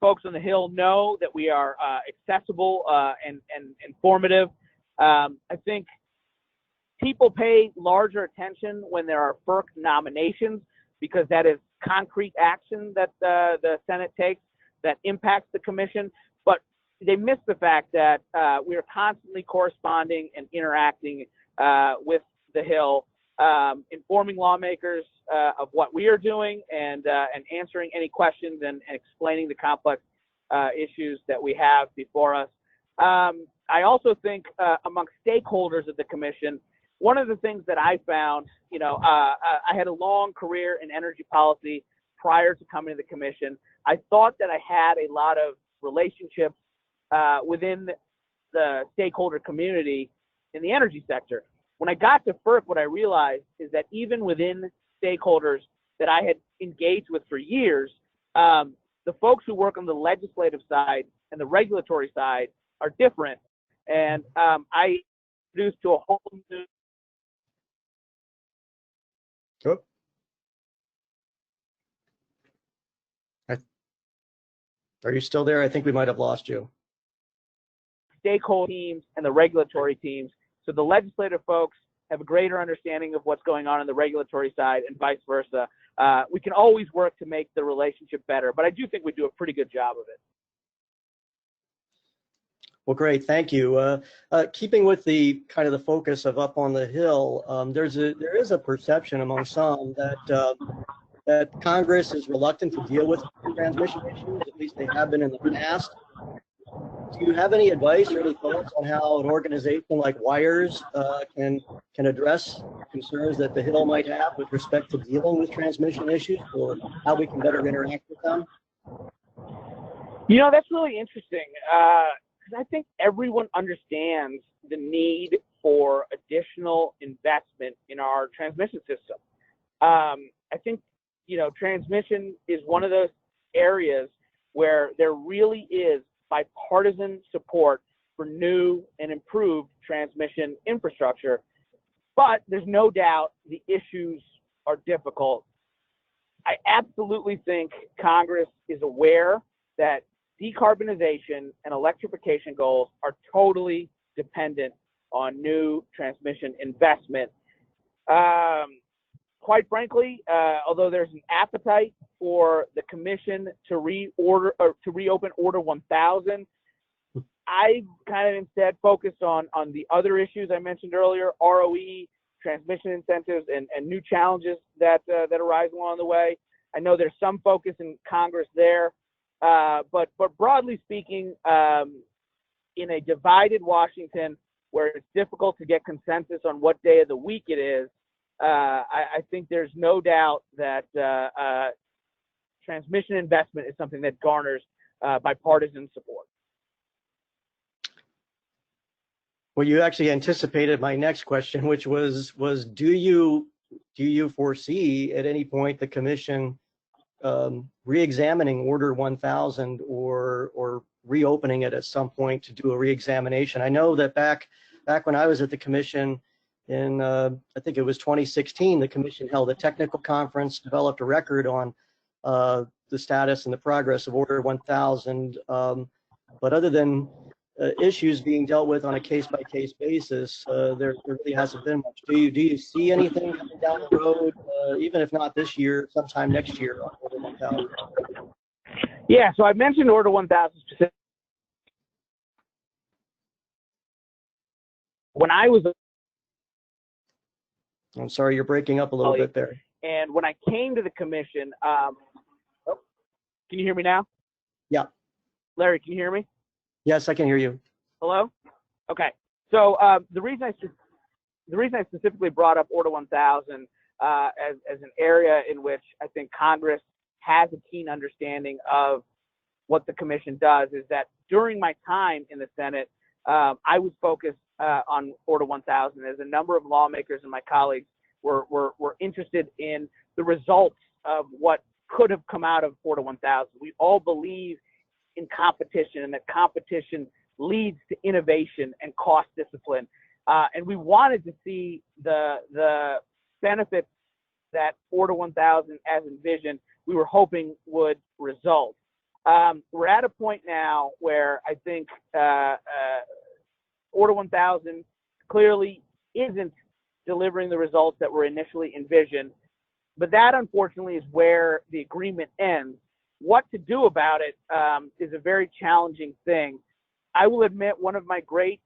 Folks on the Hill know that we are accessible and informative. I think people pay larger attention when there are FERC nominations, because that is concrete action that the Senate takes that impacts the commission. But they miss the fact that we are constantly corresponding and interacting with the Hill, informing lawmakers of what we are doing and answering any questions and explaining the complex issues that we have before us. I also think amongst stakeholders of the commission, one of the things that I found, I had a long career in energy policy prior to coming to the commission. I thought that I had a lot of relationships within the stakeholder community in the energy sector. When I got to FERC, what I realized is that even within stakeholders that I had engaged with for years, the folks who work on the legislative side and the regulatory side are different. And I introduced to a whole new. Oh. Are you still there? I think we might have lost you. Stakeholder teams and the regulatory teams. So the legislative folks have a greater understanding of what's going on the regulatory side and vice versa. We can always work to make the relationship better, but I do think we do a pretty good job of it. Well, great, thank you. Keeping with the kind of the focus of up on the Hill, there is a perception among some that Congress is reluctant to deal with transmission issues. At least they have been in the past. Do you have any advice or any thoughts on how an organization like WIRES can address concerns that the Hill might have with respect to dealing with transmission issues, or how we can better interact with them? That's really interesting. Because I think everyone understands the need for additional investment in our transmission system. I think, transmission is one of those areas where there really is bipartisan support for new and improved transmission infrastructure. But there's no doubt the issues are difficult. I absolutely think Congress is aware that decarbonization and electrification goals are totally dependent on new transmission investment. Quite frankly, although there's an appetite for the commission to reopen Order 1000, I kind of instead focused on the other issues I mentioned earlier: ROE, transmission incentives, and new challenges that arise along the way. I know there's some focus in Congress there. But broadly speaking, in a divided Washington where it's difficult to get consensus on what day of the week it is, I think there's no doubt that transmission investment is something that garners bipartisan support. Well, you actually anticipated my next question, which was do you foresee at any point the commission re-examining Order 1000 or reopening it at some point to do a re-examination? I know that back when I was at the commission in I think it was 2016, the commission held a technical conference, developed a record on the status and the progress of Order 1000. But other than issues being dealt with on a case-by-case basis, there really hasn't been much. Do you see anything coming down the road, even if not this year, sometime next year on Order 1000? Yeah, so I mentioned Order 1000 specifically. When I was, I'm sorry, you're breaking up a little bit there. And when I came to the commission, can you hear me now? Yeah. Larry, can you hear me? Yes, I can hear you. Hello? Okay. So the reason I specifically brought up Order 1000 as an area in which I think Congress has a keen understanding of what the commission does is that during my time in the Senate, I was focused on Order 1000 as a number of lawmakers and my colleagues were interested in the results of what could have come out of Order 1000. We all believe in competition and that competition leads to innovation and cost discipline. And we wanted to see the benefits that Order 1000 as envisioned we were hoping would result. We're at a point now where I think Order 1000 clearly isn't delivering the results that were initially envisioned, but that unfortunately is where the agreement ends. What to do about it is a very challenging thing. I will admit one of my great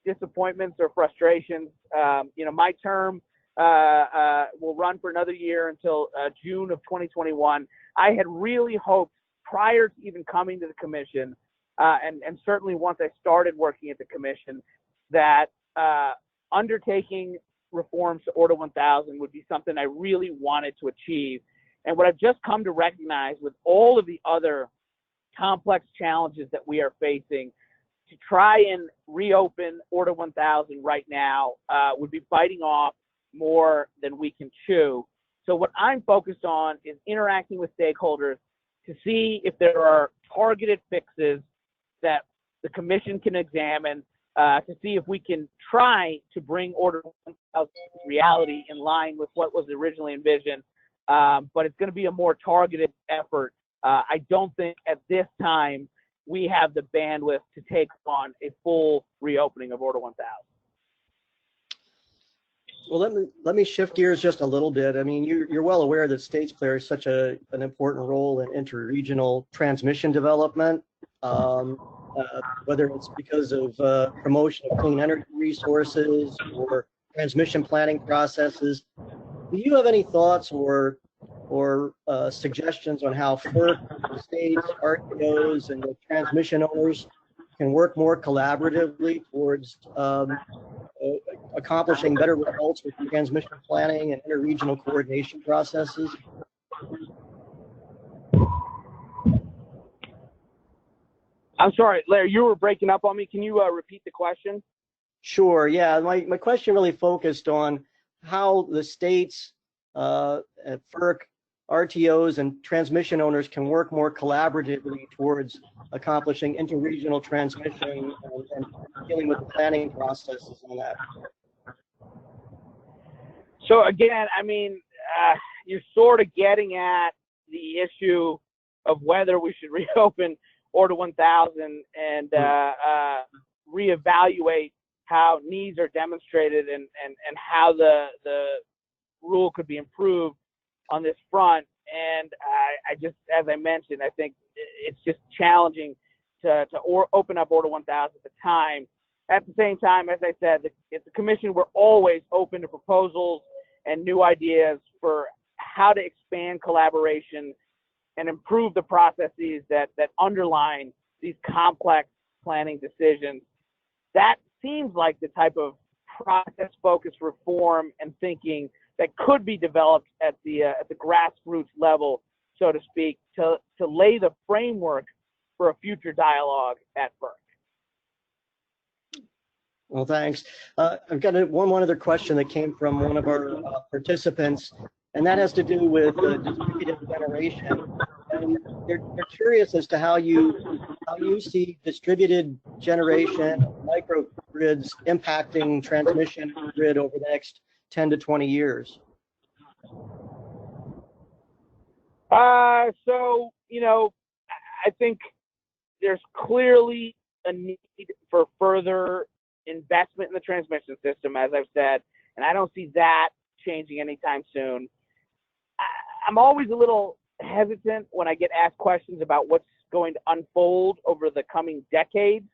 disappointments or frustrations, my term will run for another year until June of 2021. I had really hoped prior to even coming to the commission, and certainly once I started working at the commission, that undertaking reforms to Order 1000 would be something I really wanted to achieve. And what I've just come to recognize with all of the other complex challenges that we are facing, to try and reopen Order 1000 right now would be biting off more than we can chew. So what I'm focused on is interacting with stakeholders to see if there are targeted fixes that the commission can examine, to see if we can try to bring Order 1000 reality in line with what was originally envisioned. But it's going to be a more targeted effort. I don't think at this time we have the bandwidth to take on a full reopening of Order 1000. Well, let me shift gears just a little bit. I mean, you're well aware that states play such an important role in interregional transmission development, whether it's because of promotion of clean energy resources or transmission planning processes. Do you have any thoughts or suggestions on how FERC, states, RTOs, and the transmission owners can work more collaboratively towards accomplishing better results with transmission planning and interregional coordination processes? I'm sorry, Larry, you were breaking up on me. Can you repeat the question? Sure, yeah. My question really focused on how the states, FERC, RTOs, and transmission owners can work more collaboratively towards accomplishing interregional transmission and dealing with the planning processes on that. So again, I mean, you're sort of getting at the issue of whether we should reopen Order 1000 and reevaluate how needs are demonstrated and how the rule could be improved on this front. And I just, as I mentioned, I think it's just challenging to open up Order 1000 at the time. At the same time, as I said, the commission, we're always open to proposals and new ideas for how to expand collaboration and improve the processes that underline these complex planning decisions. That seems like the type of process-focused reform and thinking that could be developed at the grassroots level, so to speak, to lay the framework for a future dialogue at FERC. Well, thanks. I've got one other question that came from one of our participants, and that has to do with distributed generation. And they're curious as to how you see distributed generation, microgrids impacting transmission grid over the next 10 to 20 years. So, I think there's clearly a need for further investment in the transmission system, as I've said, and I don't see that changing anytime soon. I'm always a little hesitant when I get asked questions about what's going to unfold over the coming decades.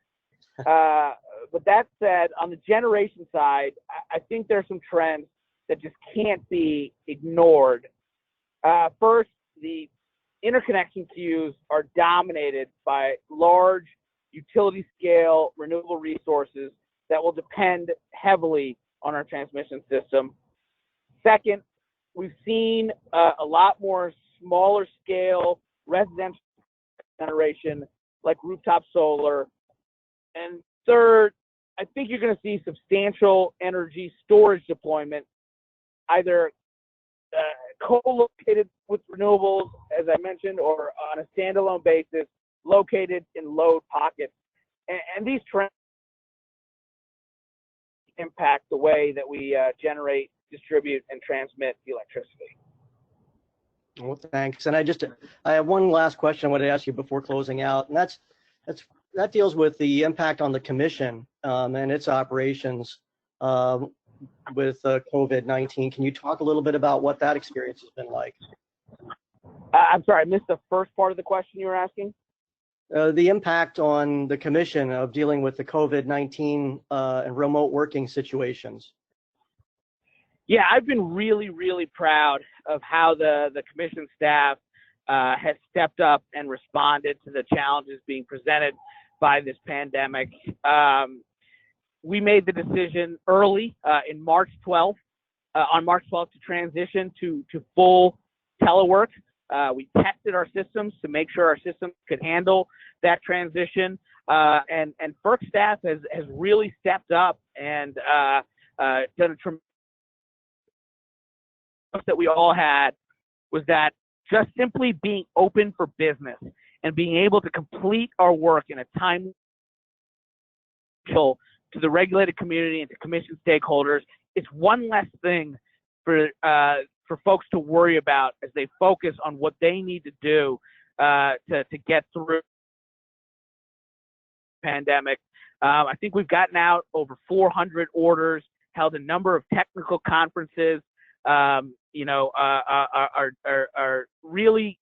But that said, on the generation side, I think there's some trends that just can't be ignored. First, the interconnection queues are dominated by large utility scale renewable resources that will depend heavily on our transmission system. Second, we've seen a lot more smaller scale residential generation like rooftop solar. And third, I think you're going to see substantial energy storage deployment, either co-located with renewables, as I mentioned, or on a standalone basis, located in load pockets. And these trends impact the way that we generate, distribute, and transmit electricity. Well, thanks. And I have one last question I want to ask you before closing out, and that deals with the impact on the commission and its operations with COVID-19. Can you talk a little bit about what that experience has been like? I'm sorry, I missed the first part of the question you were asking. The impact on the commission of dealing with the COVID-19 and remote working situations. Yeah, I've been really, really proud of how the commission staff has stepped up and responded to the challenges being presented by this pandemic. We made the decision early on March 12th to transition to full telework. We tested our systems to make sure our systems could handle that transition. And FERC staff has really stepped up and done a tremendous that we all had was that just simply being open for business and being able to complete our work in a timely to the regulated community and to commission stakeholders, it's one less thing for folks to worry about as they focus on what they need to do to get through the pandemic. I think we've gotten out over 400 orders, held a number of technical conferences, are really,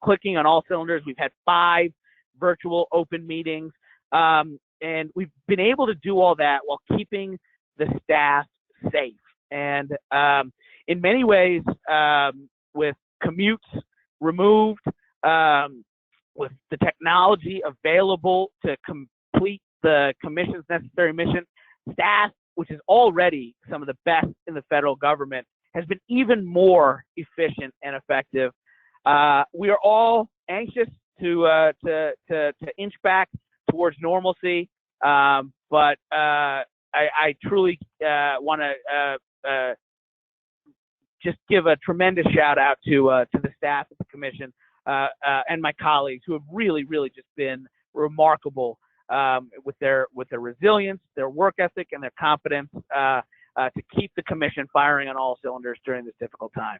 clicking on all cylinders. We've had 5 virtual open meetings, and we've been able to do all that while keeping the staff safe. And in many ways, with commutes removed, with the technology available to complete the commission's necessary mission, staff, which is already some of the best in the federal government, has been even more efficient and effective. We are all anxious to inch back towards normalcy, but I truly want to just give a tremendous shout out to the staff at the commission and my colleagues who have really just been remarkable with their resilience, their work ethic, and their competence to keep the commission firing on all cylinders during this difficult time.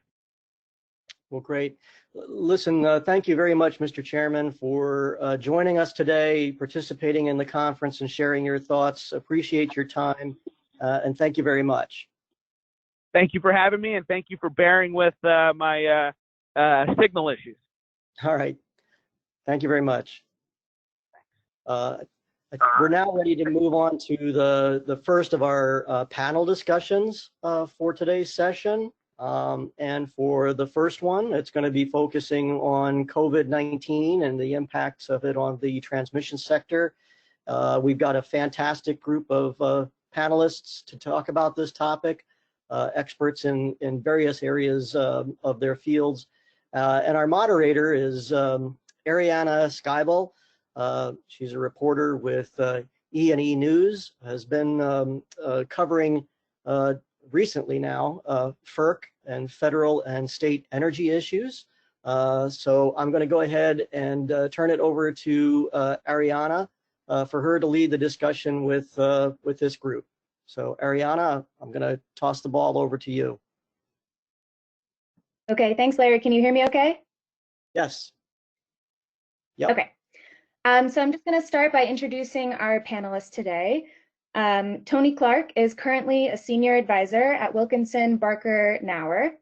Well, great. Listen, thank you very much, Mr. Chairman, for joining us today, participating in the conference and sharing your thoughts. Appreciate your time, and thank you very much. Thank you for having me, and thank you for bearing with my signal issues. All right. Thank you very much. We're now ready to move on to the first of our panel discussions for today's session. And for the first one, it's going to be focusing on COVID-19 and the impacts of it on the transmission sector. We've got a fantastic group of panelists to talk about this topic, experts in various areas of their fields. And our moderator is Arianna Skibell. She's a reporter with E&E News, has been covering recently now FERC and federal and state energy issues. So I'm going to go ahead and turn it over to Arianna for her to lead the discussion with this group. So Arianna, I'm going to toss the ball over to you. Okay, thanks, Larry. Can you hear me okay? Yes. Yep. Okay. So I'm just going to start by introducing our panelists today. Tony Clark is currently a senior advisor at Wilkinson, Barker, Knauer,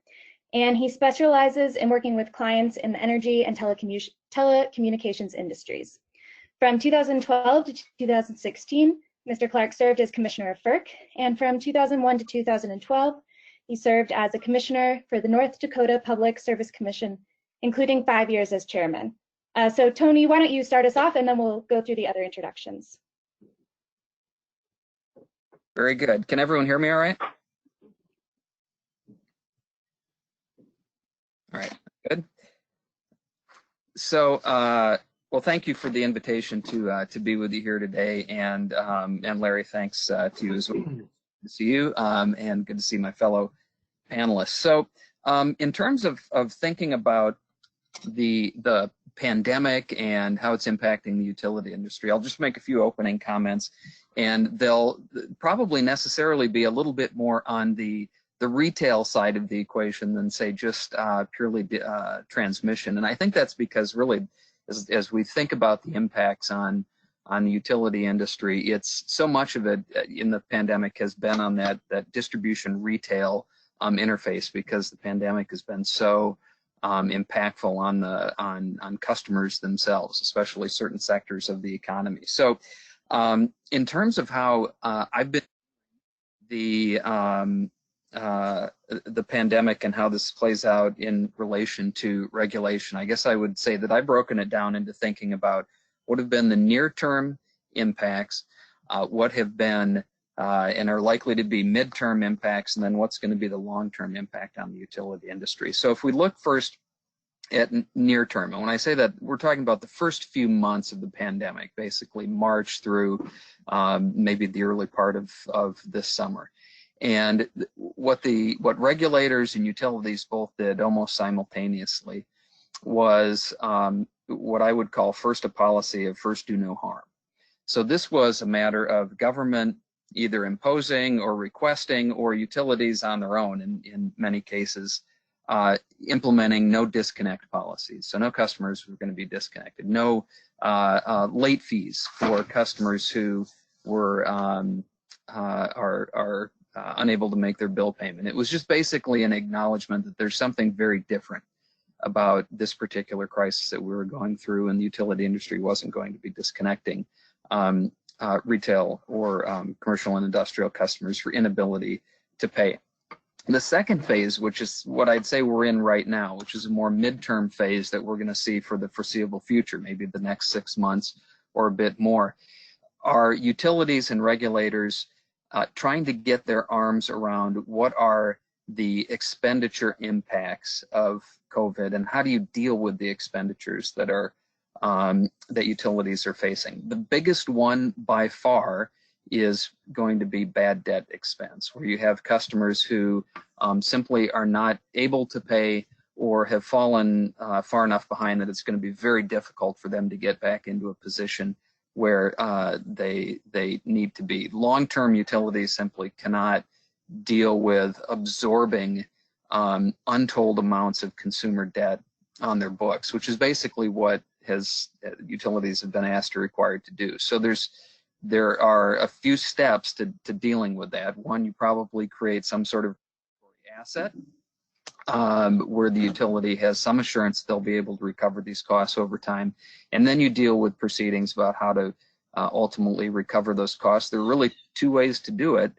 and he specializes in working with clients in the energy and telecommunications industries. From 2012 to 2016, Mr. Clark served as commissioner of FERC, and from 2001 to 2012, he served as a commissioner for the North Dakota Public Service Commission, including 5 years as chairman. So Tony, why don't you start us off, and then we'll go through the other introductions. Very good. Can everyone hear me all right? All right, good. So, well, thank you for the invitation to be with you here today, and Larry, thanks to you as well. Good to see you, and good to see my fellow panelists. So, in terms of thinking about the pandemic and how it's impacting the utility industry, I'll just make a few opening comments, and they'll probably necessarily be a little bit more on the the retail side of the equation than say just purely transmission. And I think that's because really, as we think about the impacts on the utility industry, it's so much of it in the pandemic has been on that distribution retail interface, because the pandemic has been so impactful on customers themselves, especially certain sectors of the economy. So in terms of how I've been the pandemic and how this plays out in relation to regulation, I guess I would say that I've broken it down into thinking about what have been the near-term impacts, what have been and are likely to be midterm impacts, and then what's going to be the long-term impact on the utility industry. So if we look first at near term, and when I say that, we're talking about the first few months of the pandemic, basically March through maybe the early part of this summer. And what regulators and utilities both did almost simultaneously was what I would call first a policy of first do no harm. So this was a matter of government either imposing or requesting, or utilities on their own in many cases, implementing no disconnect policies. So no customers were going to be disconnected. No late fees for customers who were are unable to make their bill payment. It was just basically an acknowledgement that there's something very different about this particular crisis that we were going through, and the utility industry wasn't going to be disconnecting retail or commercial and industrial customers for inability to pay. The second phase, which is what I'd say we're in right now, which is a more midterm phase that we're going to see for the foreseeable future, maybe the next 6 months or a bit more, are utilities and regulators trying to get their arms around what are the expenditure impacts of COVID, and how do you deal with the expenditures that are that utilities are facing. The biggest one by far is going to be bad debt expense, where you have customers who simply are not able to pay or have fallen far enough behind that it's going to be very difficult for them to get back into a position where they need to be. Long-term utilities simply cannot deal with absorbing untold amounts of consumer debt on their books, which is basically what utilities have been asked or required to do. So there are a few steps to dealing with that. One, you probably create some sort of asset where the utility has some assurance they'll be able to recover these costs over time. And then you deal with proceedings about how to ultimately recover those costs. There are really two ways to do it.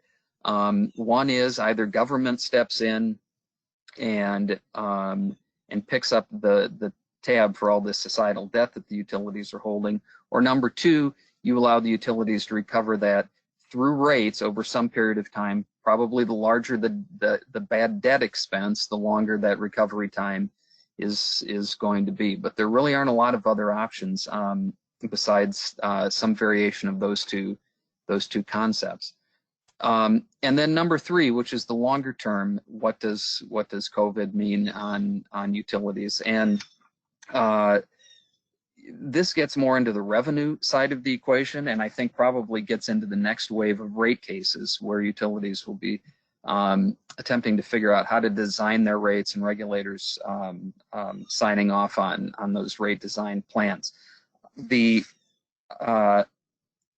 One is either government steps in and picks up the tab for all this societal debt that the utilities are holding, or number two, you allow the utilities to recover that through rates over some period of time. Probably the larger the bad debt expense, the longer that recovery time is going to be. But there really aren't a lot of other options besides some variation of those two concepts. And then number three, which is the longer term, what does COVID mean on utilities? And this gets more into the revenue side of the equation, and I think probably gets into the next wave of rate cases where utilities will be attempting to figure out how to design their rates, and regulators signing off on those rate design plans. There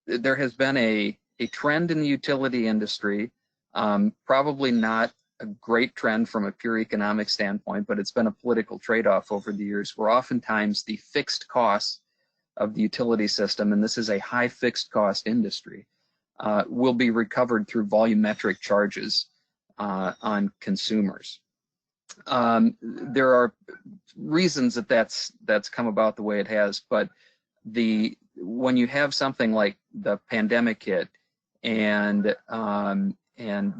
has been a trend in the utility industry, probably not a great trend from a pure economic standpoint, but it's been a political trade-off over the years, where oftentimes the fixed costs of the utility system, and this is a high fixed cost industry, will be recovered through volumetric charges on consumers. There are reasons that that's come about the way it has, but when you have something like the pandemic hit and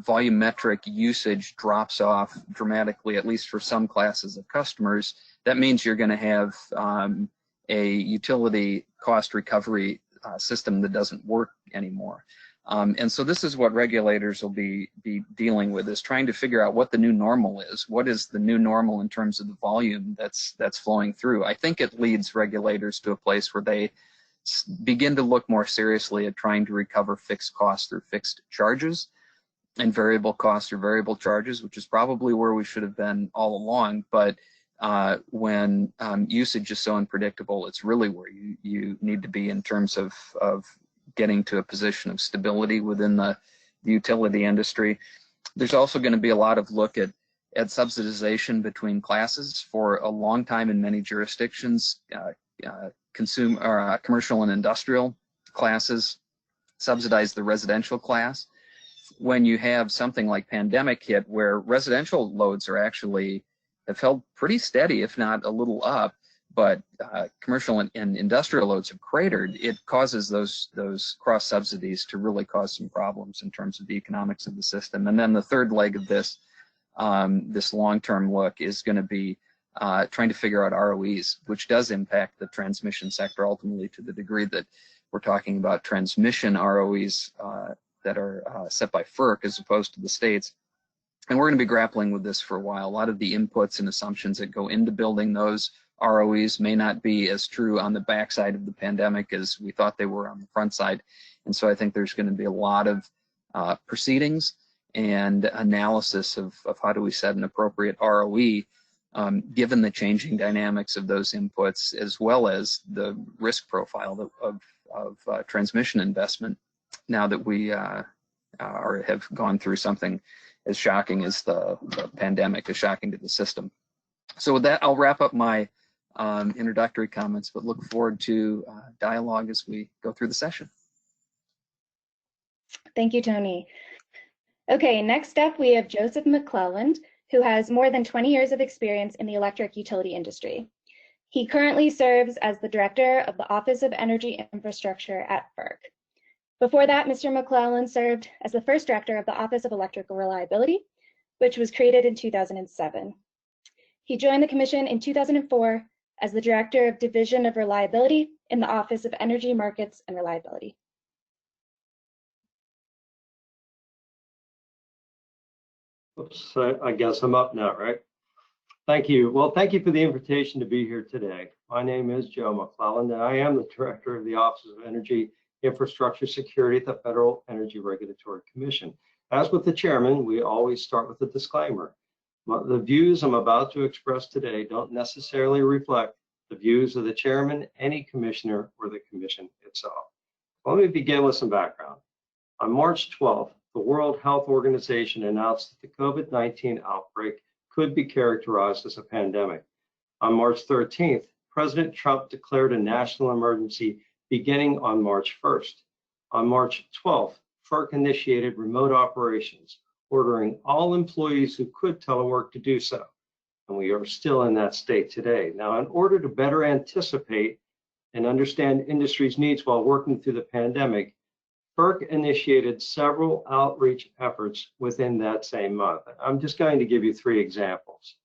volumetric usage drops off dramatically, at least for some classes of customers, that means you're going to have a utility cost recovery system that doesn't work anymore. And so this is what regulators will be dealing with, is trying to figure out what the new normal is. What is the new normal in terms of the volume that's flowing through? I think it leads regulators to a place where they begin to look more seriously at trying to recover fixed costs through fixed charges. and variable costs or variable charges, which is probably where we should have been all along. But when usage is so unpredictable, it's really where you need to be in terms of getting to a position of stability within the utility industry. There's also going to be a lot of look at subsidization between classes. For a long time in many jurisdictions, commercial and industrial classes subsidize the residential class. When you have something like pandemic hit, where residential loads are actually have held pretty steady, if not a little up, but commercial and industrial loads have cratered, it causes those cross subsidies to really cause some problems in terms of the economics of the system. And then the third leg of this long-term look is going to be trying to figure out ROEs, which does impact the transmission sector ultimately to the degree that we're talking about transmission ROEs that are set by FERC as opposed to the states. And we're going to be grappling with this for a while. A lot of the inputs and assumptions that go into building those ROEs may not be as true on the backside of the pandemic as we thought they were on the front side. And so I think there's going to be a lot of proceedings and analysis of how do we set an appropriate ROE given the changing dynamics of those inputs, as well as the risk profile of transmission investment now that we have gone through something as shocking as the pandemic, as shocking to the system. So with that, I'll wrap up my introductory comments, but look forward to dialogue as we go through the session. Thank you, Tony. Okay, next up we have Joseph McClelland, who has more than 20 years of experience in the electric utility industry. He currently serves as the director of the Office of Energy Infrastructure at FERC. Before that, Mr. McClelland served as the first director of the Office of Electrical Reliability, which was created in 2007. He joined the commission in 2004 as the director of Division of Reliability in the Office of Energy Markets and Reliability. Oops, I guess I'm up now, right? Thank you. Well, thank you for the invitation to be here today. My name is Joe McClelland, and I am the director of the Office of Energy Infrastructure Security at the Federal Energy Regulatory Commission. As with the chairman, we always start with a disclaimer. The views I'm about to express today don't necessarily reflect the views of the chairman, any commissioner, or the commission itself. Let me begin with some background. On March 12th, the World Health Organization announced that the COVID-19 outbreak could be characterized as a pandemic. On March 13th, President Trump declared a national emergency beginning on March 1st. On March 12th, FERC initiated remote operations, ordering all employees who could telework to do so. And we are still in that state today. Now, in order to better anticipate and understand industry's needs while working through the pandemic, FERC initiated several outreach efforts within that same month. I'm just going to give you 3 examples.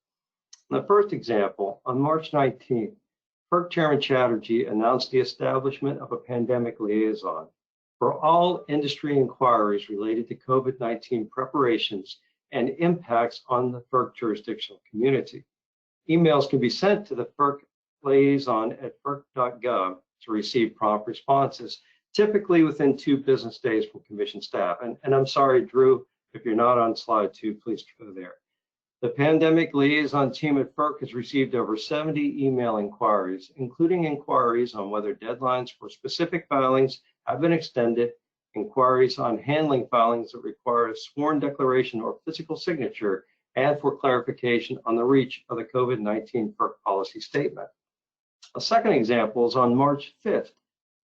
The first example, on March 19th, FERC Chairman Chatterjee announced the establishment of a pandemic liaison for all industry inquiries related to COVID-19 preparations and impacts on the FERC jurisdictional community. Emails can be sent to the FERC liaison at ferc.gov to receive prompt responses, typically within 2 business days from commission staff. And I'm sorry, Drew, if you're not on slide 2, please go there. The pandemic liaison team at FERC has received over 70 email inquiries, including inquiries on whether deadlines for specific filings have been extended, inquiries on handling filings that require a sworn declaration or physical signature, and for clarification on the reach of the COVID-19 FERC policy statement. A second example is on March 5th,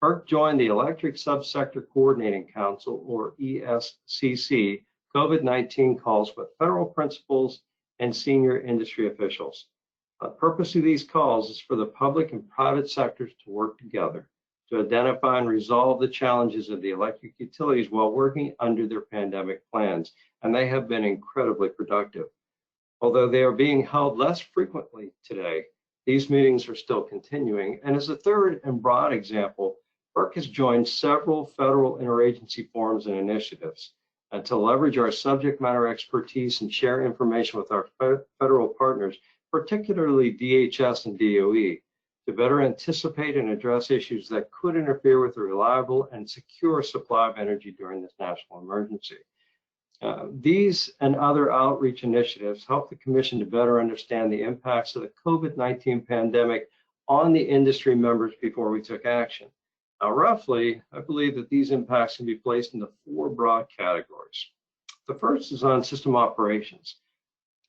FERC joined the Electric Subsector Coordinating Council, or ESCC, COVID-19 calls with federal principals and senior industry officials. The purpose of these calls is for the public and private sectors to work together to identify and resolve the challenges of the electric utilities while working under their pandemic plans, and they have been incredibly productive. Although they are being held less frequently today, these meetings are still continuing. And as a third and broad example, FERC has joined several federal interagency forums and initiatives to leverage our subject matter expertise and share information with our federal partners, particularly DHS and DOE, to better anticipate and address issues that could interfere with a reliable and secure supply of energy during this national emergency. These and other outreach initiatives help the Commission to better understand the impacts of the COVID-19 pandemic on the industry members before we took action. Now, roughly, I believe that these impacts can be placed into 4 broad categories. The first is on system operations.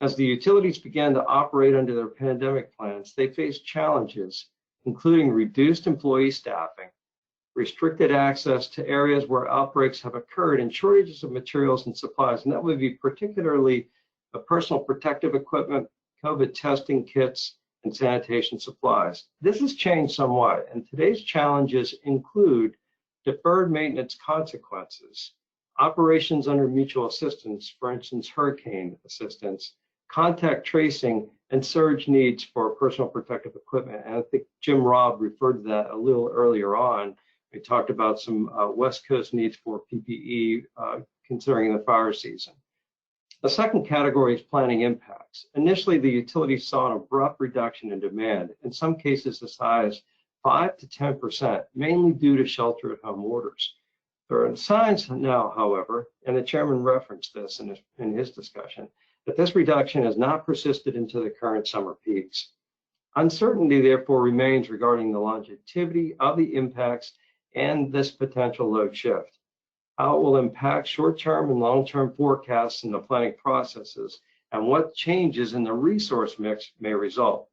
As the utilities began to operate under their pandemic plans, they faced challenges, including reduced employee staffing, restricted access to areas where outbreaks have occurred, and shortages of materials and supplies. And that would be particularly personal protective equipment, COVID testing kits, and sanitation supplies. This has changed somewhat, and today's challenges include deferred maintenance consequences, operations under mutual assistance, for instance, hurricane assistance, contact tracing, and surge needs for personal protective equipment. And I think Robb referred to that a little earlier on. We talked about some West Coast needs for PPE considering the fire season. The second category is planning impacts. Initially, the utilities saw an abrupt reduction in demand, in some cases as high as 5 to 10%, mainly due to shelter-at-home orders. There are signs now, however, and the chairman referenced this in his discussion, that this reduction has not persisted into the current summer peaks. Uncertainty, therefore, remains regarding the longevity of the impacts and this potential load shift, how it will impact short-term and long-term forecasts in the planning processes, and what changes in the resource mix may result.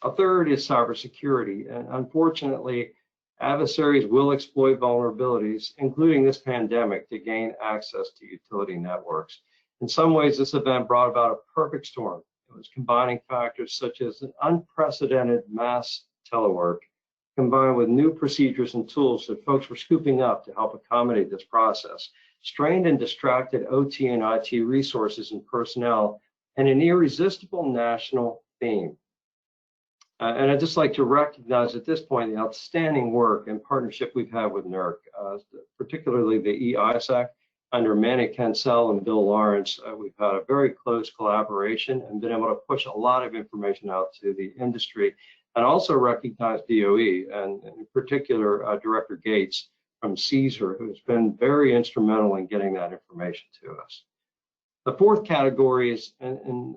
A third is cybersecurity, and unfortunately, adversaries will exploit vulnerabilities, including this pandemic, to gain access to utility networks. In some ways, this event brought about a perfect storm. It was combining factors such as an unprecedented mass telework, combined with new procedures and tools that folks were scooping up to help accommodate this process, strained and distracted OT and IT resources and personnel, and an irresistible national theme. And I'd just like to recognize at this point the outstanding work and partnership we've had with NERC, particularly the EISAC under Manny Cancel and Bill Lawrence. We've had a very close collaboration and been able to push a lot of information out to the industry, and also recognize DOE, and in particular Director Gates from CSER, who's been very instrumental in getting that information to us. The fourth category is, and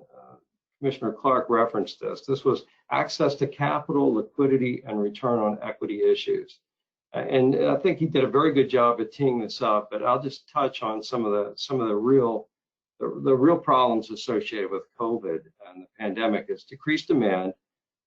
Commissioner Clark referenced this was access to capital, liquidity, and return on equity issues. And I think he did a very good job at teeing this up, but I'll just touch on some of the real problems associated with COVID and the pandemic. Is decreased demand,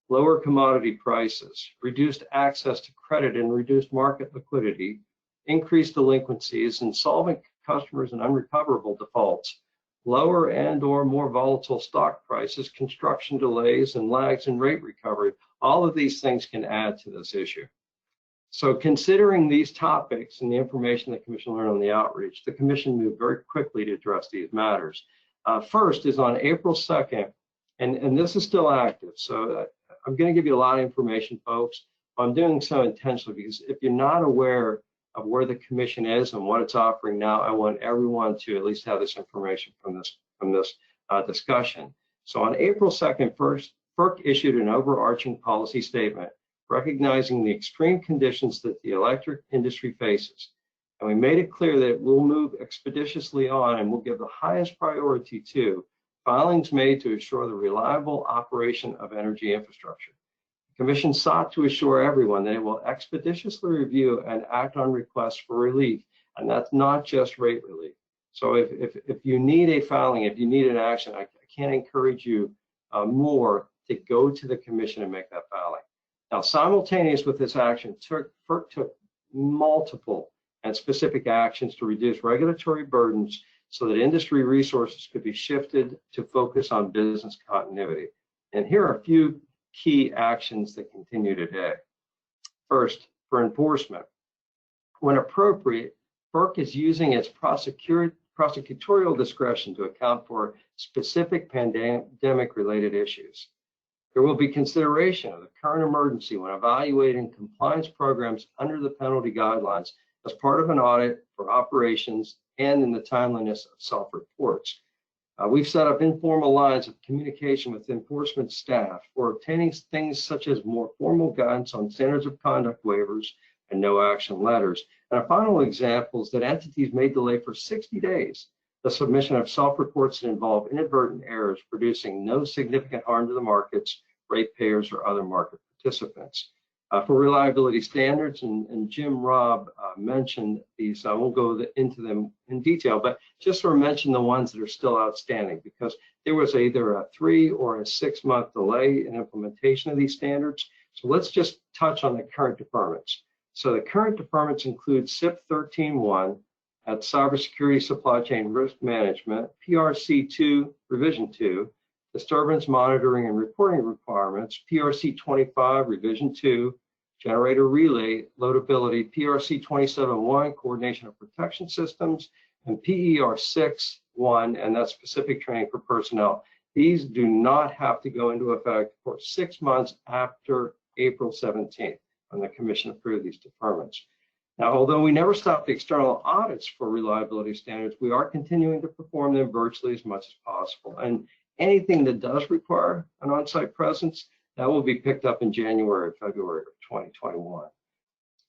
lower commodity prices, reduced access to credit and reduced market liquidity, increased delinquencies, insolvent customers and unrecoverable defaults, lower and or more volatile stock prices, construction delays, and lags in rate recovery. All of these things can add to this issue. So considering these topics and the information the Commission learned on the outreach, the Commission moved very quickly to address these matters. First is on April 2nd, and this is still active. So I'm going to give you a lot of information, folks. I'm doing so intentionally because if you're not aware of where the Commission is and what it's offering now, I want everyone to at least have this information from this discussion. So on April 2nd, FERC issued an overarching policy statement recognizing the extreme conditions that the electric industry faces. And we made it clear that we'll move expeditiously on and we'll give the highest priority to filings made to assure the reliable operation of energy infrastructure. The Commission sought to assure everyone that it will expeditiously review and act on requests for relief, and that's not just rate relief. So if you need a filing, if you need an action, I can't encourage you more to go to the Commission and make that filing. Now, simultaneous with this action, FERC took multiple and specific actions to reduce regulatory burdens so that industry resources could be shifted to focus on business continuity. And here are a few key actions that continue today. First, for enforcement. When appropriate, FERC is using its prosecutorial discretion to account for specific pandemic-related issues. There will be consideration of the current emergency when evaluating compliance programs under the penalty guidelines as part of an audit for operations and in the timeliness of self-reports. We've set up informal lines of communication with enforcement staff for obtaining things such as more formal guidance on standards of conduct waivers and no action letters. And a final example is that entities may delay for 60 days the submission of self-reports that involve inadvertent errors producing no significant harm to the markets, ratepayers, or other market participants. For reliability standards, and Jim Robb mentioned these, I won't go into them in detail, but just sort of mention the ones that are still outstanding, because there was either a 3 or a 6 month delay in implementation of these standards. So let's just touch on the current deferments. So the current deferments include SIP 13.1 at Cybersecurity Supply Chain Risk Management, PRC2 Revision 2, Disturbance Monitoring and Reporting Requirements, PRC 25 Revision 2, Generator Relay Loadability, PRC 27.1 Coordination of Protection Systems, and PER 6.1, and that's specific training for personnel. These do not have to go into effect for 6 months after April 17th, when the Commission approved these deferments. Now, although we never stopped the external audits for reliability standards, we are continuing to perform them virtually as much as possible. And anything that does require an on-site presence, that will be picked up in January or February of 2021.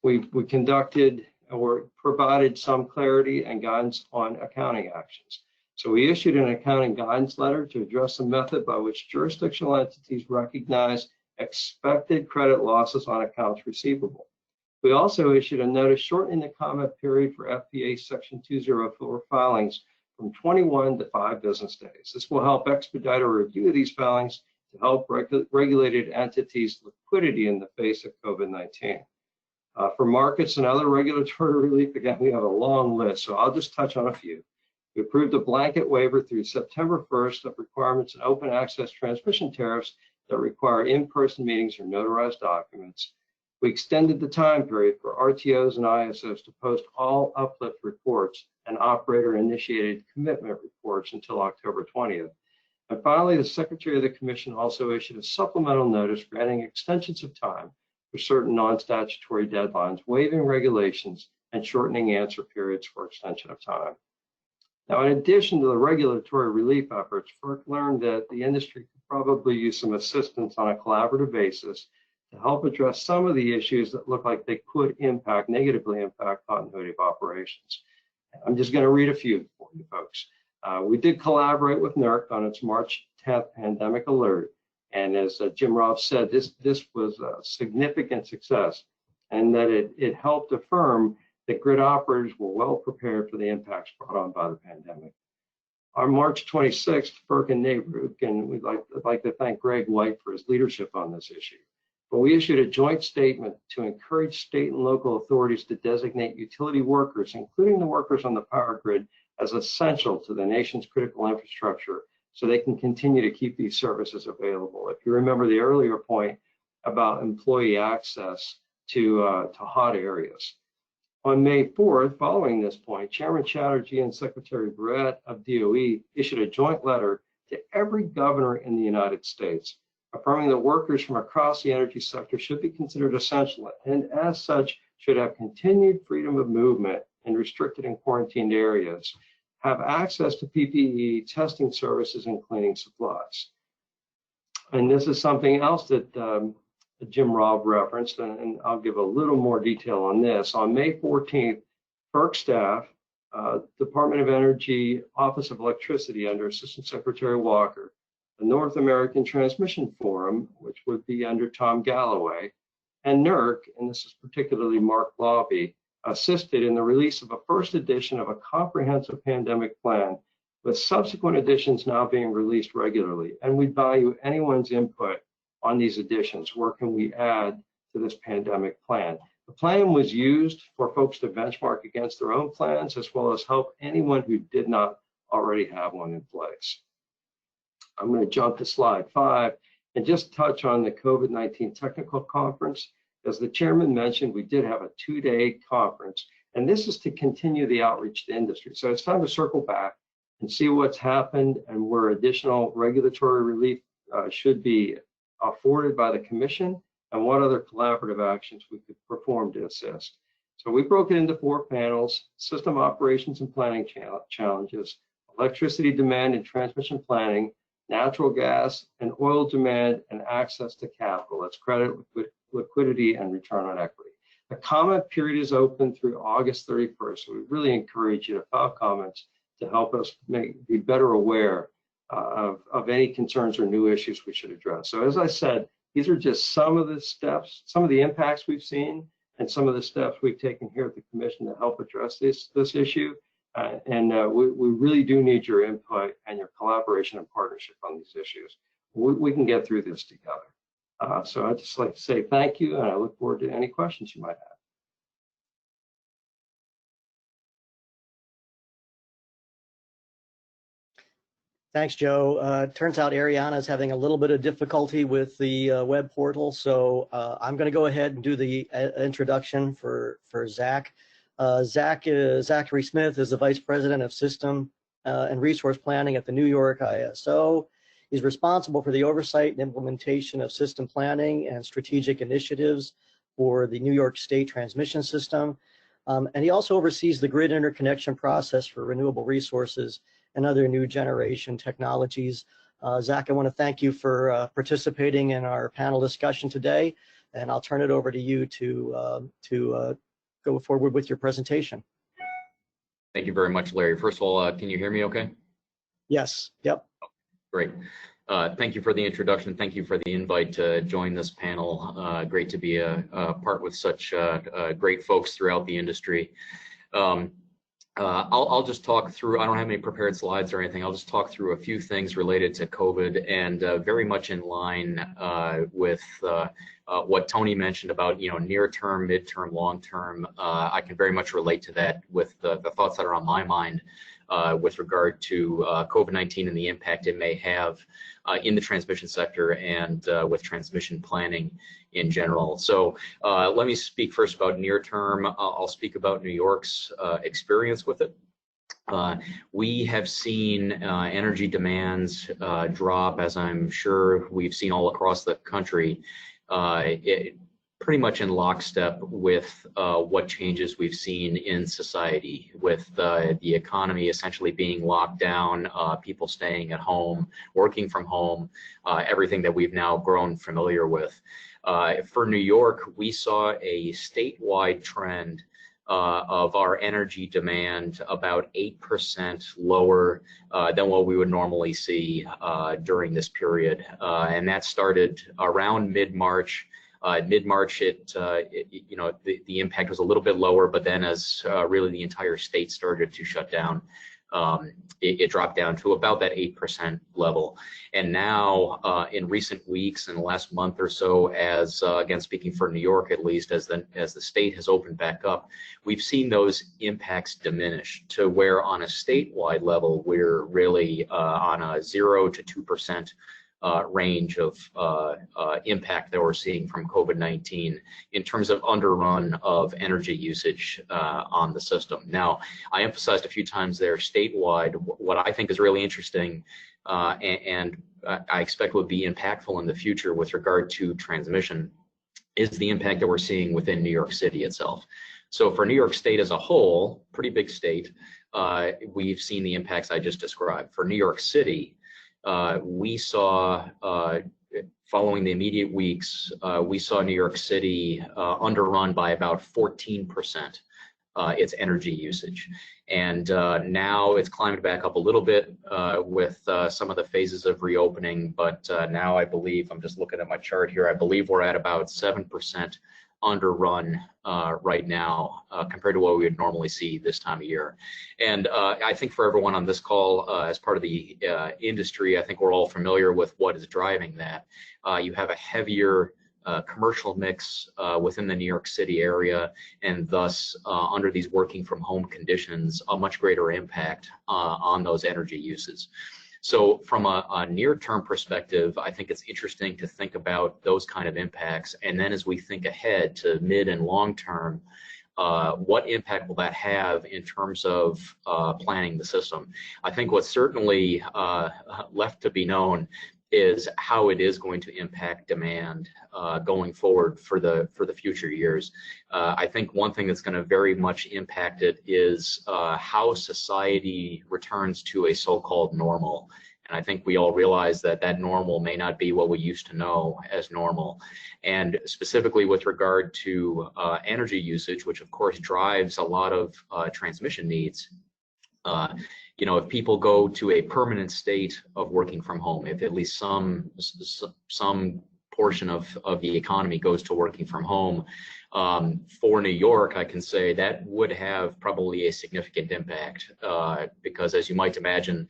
We conducted or provided some clarity and guidance on accounting actions. So we issued an accounting guidance letter to address the method by which jurisdictional entities recognize expected credit losses on accounts receivable. We also issued a notice shortening the comment period for FPA Section 204 filings from 21 to 5 business days. This will help expedite a review of these filings to help regulated entities' liquidity in the face of COVID-19. For markets and other regulatory relief, again, we have a long list, so I'll just touch on a few. We approved a blanket waiver through September 1st of requirements in open access transmission tariffs that require in-person meetings or notarized documents. We extended the time period for RTOs and ISOs to post all uplift reports and operator-initiated commitment reports until October 20th. And finally, the Secretary of the Commission also issued a supplemental notice granting extensions of time for certain non-statutory deadlines, waiving regulations, and shortening answer periods for extension of time. Now, in addition to the regulatory relief efforts, FERC learned that the industry could probably use some assistance on a collaborative basis to help address some of the issues that look like they could negatively impact continuity of operations. I'm just going to read a few for you folks. We did collaborate with NERC on its March 10th pandemic alert. And as Jim Robb said, this was a significant success, and that it helped affirm that grid operators were well prepared for the impacts brought on by the pandemic. On March 26th, FERC and NABRUC, and I'd like to thank Greg White for his leadership on this issue. But we issued a joint statement to encourage state and local authorities to designate utility workers, including the workers on the power grid, as essential to the nation's critical infrastructure so they can continue to keep these services available. If you remember the earlier point about employee access to hot areas. On May 4th, following this point, Chairman Chatterjee and Secretary Brett of DOE issued a joint letter to every governor in the United States, affirming that workers from across the energy sector should be considered essential and as such should have continued freedom of movement in restricted and quarantined areas, have access to PPE, testing services, and cleaning supplies. And this is something else that Jim Robb referenced, and I'll give a little more detail on this. On May 14th, FERC staff, Department of Energy, Office of Electricity under Assistant Secretary Walker, the North American Transmission Forum, which would be under Tom Galloway, and NERC, and this is particularly Mark Lobby, assisted in the release of a first edition of a comprehensive pandemic plan, with subsequent editions now being released regularly. And we value anyone's input on these editions. Where can we add to this pandemic plan? The plan was used for folks to benchmark against their own plans, as well as help anyone who did not already have one in place. I'm going to jump to slide 5 and just touch on the COVID-19 technical conference. As the chairman mentioned, we did have a 2-day conference, and this is to continue the outreach to industry. So it's time to circle back and see what's happened and where additional regulatory relief should be afforded by the commission, and what other collaborative actions we could perform to assist. So we broke it into 4 panels: system operations and planning challenges, electricity demand and transmission planning, natural gas and oil demand, and access to capital. That's credit, liquidity, and return on equity. The comment period is open through August 31st, so we really encourage you to file comments to help us be better aware of any concerns or new issues we should address. So as I said, these are just some of the steps, some of the impacts we've seen, and some of the steps we've taken here at the Commission to help address this issue. We really do need your input and your collaboration and partnership on these issues. We can get through this together. So I'd just like to say thank you, and I look forward to any questions you might have. Thanks, Joe. Turns out Arianna is having a little bit of difficulty with the web portal, so I'm going to go ahead and do the introduction for Zach. Zachary Smith is the Vice President of System and Resource Planning at the New York ISO. He's responsible for the oversight and implementation of system planning and strategic initiatives for the New York State transmission system. And he also oversees the grid interconnection process for renewable resources and other new generation technologies. Zach, I want to thank you for participating in our panel discussion today, and I'll turn it over to you to go forward with your presentation. Thank you very much, Larry. First of all, can you hear me okay? Yes, yep. Great. Thank you for the introduction. Thank you for the invite to join this panel. Great to be a part with such great folks throughout the industry. I'll just talk through, I don't have any prepared slides or anything. I'll just talk through a few things related to COVID, and very much in line with what Tony mentioned about, near term, midterm, long term. I can very much relate to that with the thoughts that are on my mind with regard to COVID-19 and the impact it may have in the transmission sector and with transmission planning in general. So let me speak first about near term. I'll speak about New York's experience with it. We have seen energy demands drop, as I'm sure we've seen all across the country, pretty much in lockstep with what changes we've seen in society, with the economy essentially being locked down, people staying at home, working from home, everything that we've now grown familiar with. For New York, we saw a statewide trend of our energy demand about 8% lower than what we would normally see during this period. And that started around mid-March. Mid-March, the impact was a little bit lower, but then as really the entire state started to shut down, it dropped down to about that 8% level. And now, in recent weeks, in the last month or so, as again speaking for New York at least, as the state has opened back up, we've seen those impacts diminish to where on a statewide level we're really on a 0 to 2% range of impact that we're seeing from COVID-19 in terms of underrun of energy usage on the system. Now, I emphasized a few times there statewide. What I think is really interesting and I expect would be impactful in the future with regard to transmission is the impact that we're seeing within New York City itself. So for New York State as a whole, pretty big state, we've seen the impacts I just described. For New York City, we saw, following the immediate weeks, we saw New York City underrun by about 14% its energy usage. And now it's climbed back up a little bit with some of the phases of reopening, but now I believe, I'm just looking at my chart here, I believe we're at about 7% underrun right now compared to what we would normally see this time of year. And I think for everyone on this call, as part of the industry, I think we're all familiar with what is driving that. You have a heavier commercial mix within the New York City area, and thus under these working from home conditions, a much greater impact on those energy uses. So from a near-term perspective, I think it's interesting to think about those kind of impacts. And then as we think ahead to mid and long-term, what impact will that have in terms of planning the system? I think what's certainly left to be known is how it is going to impact demand going forward for the future years. I think one thing that's going to very much impact it is how society returns to a so-called normal. And I think we all realize that that normal may not be what we used to know as normal. And specifically with regard to energy usage, which of course drives a lot of transmission needs, You know, if people go to a permanent state of working from home, if at least some portion of the economy goes to working from home, for New York, I can say that would have probably a significant impact because, as you might imagine,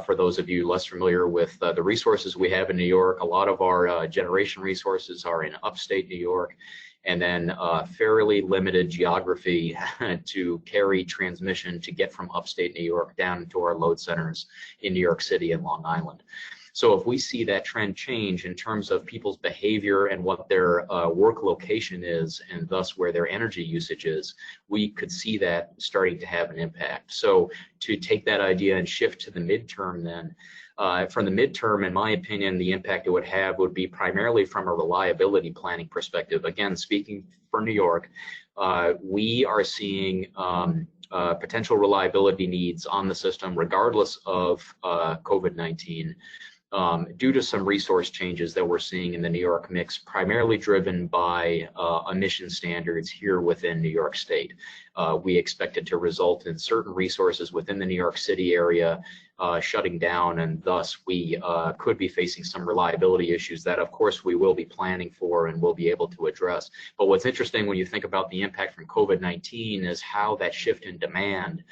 for those of you less familiar with the resources we have in New York, a lot of our generation resources are in upstate New York, and then fairly limited geography to carry transmission to get from upstate New York down to our load centers in New York City and Long Island. So if we see that trend change in terms of people's behavior and what their work location is, and thus where their energy usage is, we could see that starting to have an impact. So to take that idea and shift to the midterm then, from the midterm, in my opinion, the impact it would have would be primarily from a reliability planning perspective. Again, speaking for New York, we are seeing potential reliability needs on the system regardless of COVID-19. Due to some resource changes that we're seeing in the New York mix, primarily driven by emission standards here within New York State. We expect it to result in certain resources within the New York City area shutting down, and thus we could be facing some reliability issues that, of course, we will be planning for and will be able to address. But what's interesting when you think about the impact from COVID-19 is how that shift in demand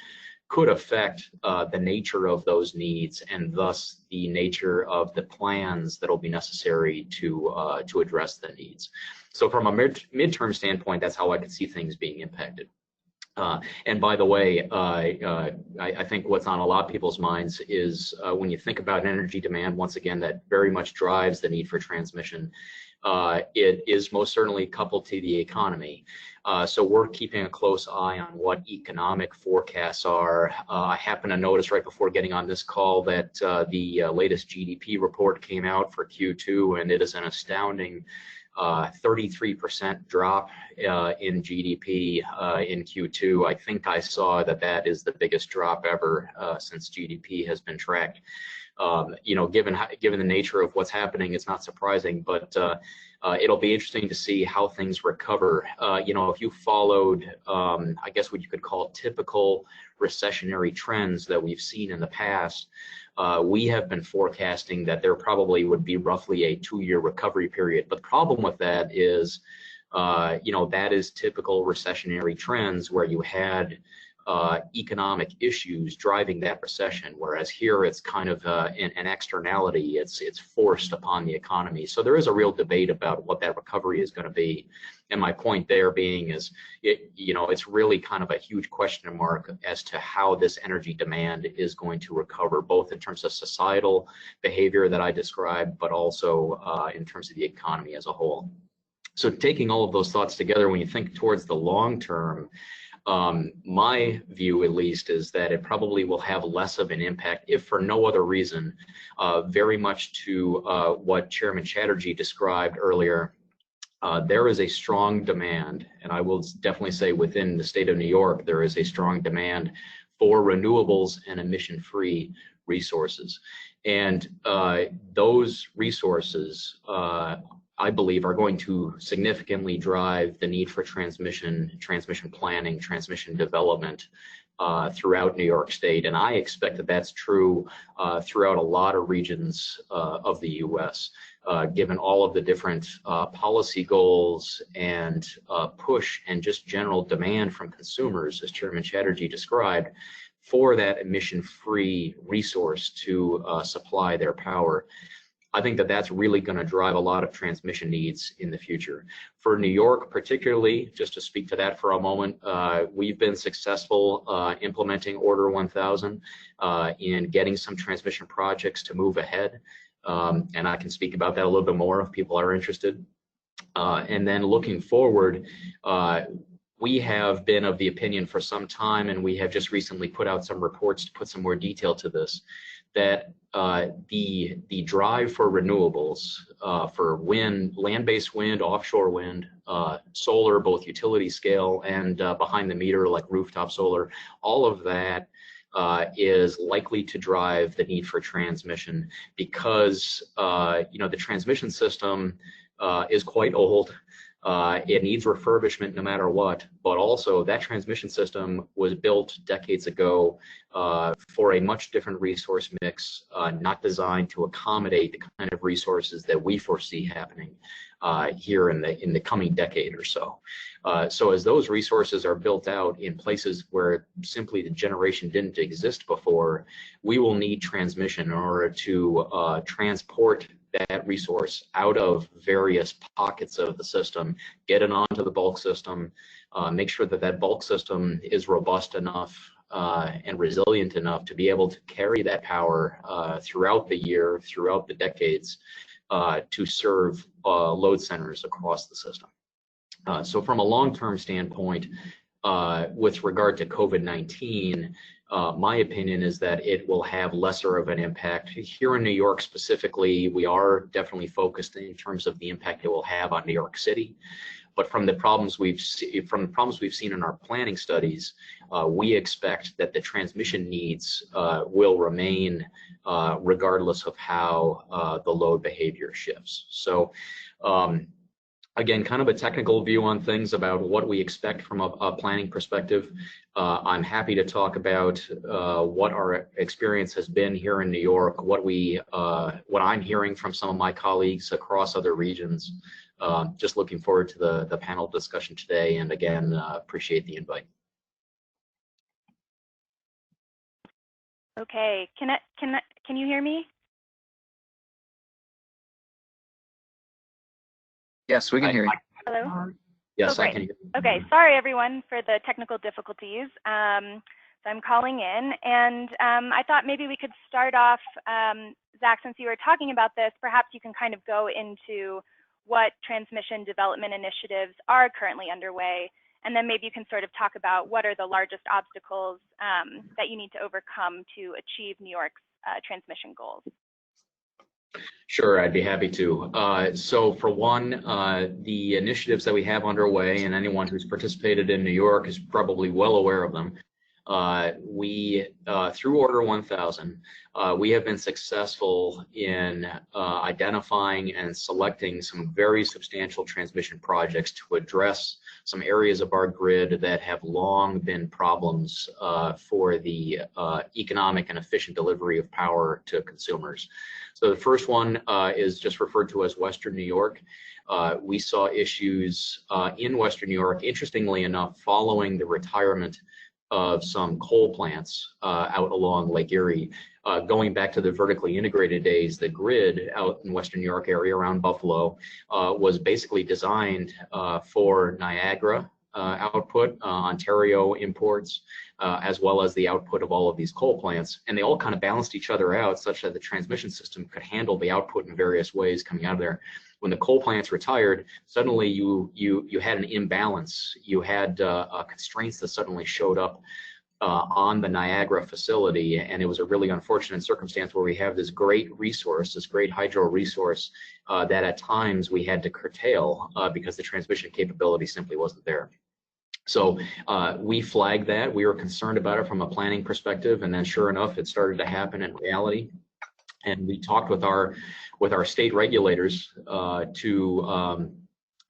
could affect the nature of those needs and thus the nature of the plans that will be necessary to address the needs. So from a midterm standpoint, that's how I could see things being impacted. And by the way, I think what's on a lot of people's minds is when you think about energy demand, once again, that very much drives the need for transmission. It is most certainly coupled to the economy. So we're keeping a close eye on what economic forecasts are. I happen to notice right before getting on this call that the latest GDP report came out for Q2, and it is an astounding 33% drop in GDP in Q2. I think I saw that is the biggest drop ever since GDP has been tracked. You know, given the nature of what's happening, it's not surprising, but it'll be interesting to see how things recover. You know, if you followed, I guess what you could call typical recessionary trends that we've seen in the past, we have been forecasting that there probably would be roughly a 2-year recovery period. But the problem with that is, you know, that is typical recessionary trends where you had economic issues driving that recession, whereas here it's kind of an externality. It's forced upon the economy. So there is a real debate about what that recovery is going to be. And my point there being is, you know, it's really kind of a huge question mark as to how this energy demand is going to recover, both in terms of societal behavior that I described, but also in terms of the economy as a whole. So taking all of those thoughts together, when you think towards the long term, my view, at least, is that it probably will have less of an impact, if for no other reason, very much to what Chairman Chatterjee described earlier. There is a strong demand, and I will definitely say within the state of New York, there is a strong demand for renewables and emission-free resources. And those resources, I believe, are going to significantly drive the need for transmission planning, transmission development throughout New York State. And I expect that that's true throughout a lot of regions of the U.S., given all of the different policy goals and push and just general demand from consumers, as Chairman Chatterjee described, for that emission-free resource to supply their power. I think that that's really going to drive a lot of transmission needs in the future. For New York particularly, just to speak to that for a moment, we've been successful implementing Order 1000 in getting some transmission projects to move ahead. And I can speak about that a little bit more if people are interested. And then looking forward, we have been of the opinion for some time, and we have just recently put out some reports to put some more detail to this, that the drive for renewables, for wind, land-based wind, offshore wind, solar, both utility scale and behind the meter like rooftop solar, all of that is likely to drive the need for transmission because you know, the transmission system is quite old. It needs refurbishment no matter what, but also that transmission system was built decades ago for a much different resource mix, not designed to accommodate the kind of resources that we foresee happening here in the coming decade or so. So as those resources are built out in places where simply the generation didn't exist before, we will need transmission in order to transport that resource out of various pockets of the system, get it onto the bulk system, make sure that that bulk system is robust enough and resilient enough to be able to carry that power throughout the year, throughout the decades, to serve load centers across the system. So from a long-term standpoint, with regard to COVID-19, my opinion is that it will have lesser of an impact. Here in New York specifically, we are definitely focused in terms of the impact it will have on New York City. But from the problems we've seen in our planning studies, we expect that the transmission needs will remain regardless of how the load behavior shifts. So again, kind of a technical view on things about what we expect from a planning perspective. I'm happy to talk about what our experience has been here in New York, what I'm hearing from some of my colleagues across other regions. Just looking forward to the panel discussion today, and again, appreciate the invite. Okay, can you hear me? Yes, we can hear you. Hello? Yes, Oh, I can hear you. Okay, sorry everyone for the technical difficulties. So I'm calling in, and I thought maybe we could start off, Zach, since you were talking about this, perhaps you can kind of go into what transmission development initiatives are currently underway, and then maybe you can sort of talk about what are the largest obstacles that you need to overcome to achieve New York's transmission goals. Sure, I'd be happy to. So for one, the initiatives that we have underway, and anyone who's participated in New York is probably well aware of them. Through Order 1000, we have been successful in identifying and selecting some very substantial transmission projects to address some areas of our grid that have long been problems for the economic and efficient delivery of power to consumers. So the first one is just referred to as Western New York. We saw issues in Western New York, interestingly enough, following the retirement of some coal plants out along Lake Erie. Going back to the vertically integrated days, the grid out in Western New York area around Buffalo was basically designed for Niagara output, Ontario imports, as well as the output of all of these coal plants. And they all kind of balanced each other out such that the transmission system could handle the output in various ways coming out of there. When the coal plants retired, suddenly you had an imbalance. You had constraints that suddenly showed up on the Niagara facility, and it was a really unfortunate circumstance where we have this great resource, this great hydro resource that at times we had to curtail because the transmission capability simply wasn't there. So we flagged that. We were concerned about it from a planning perspective, and then sure enough, it started to happen in reality. And we talked with our state regulators to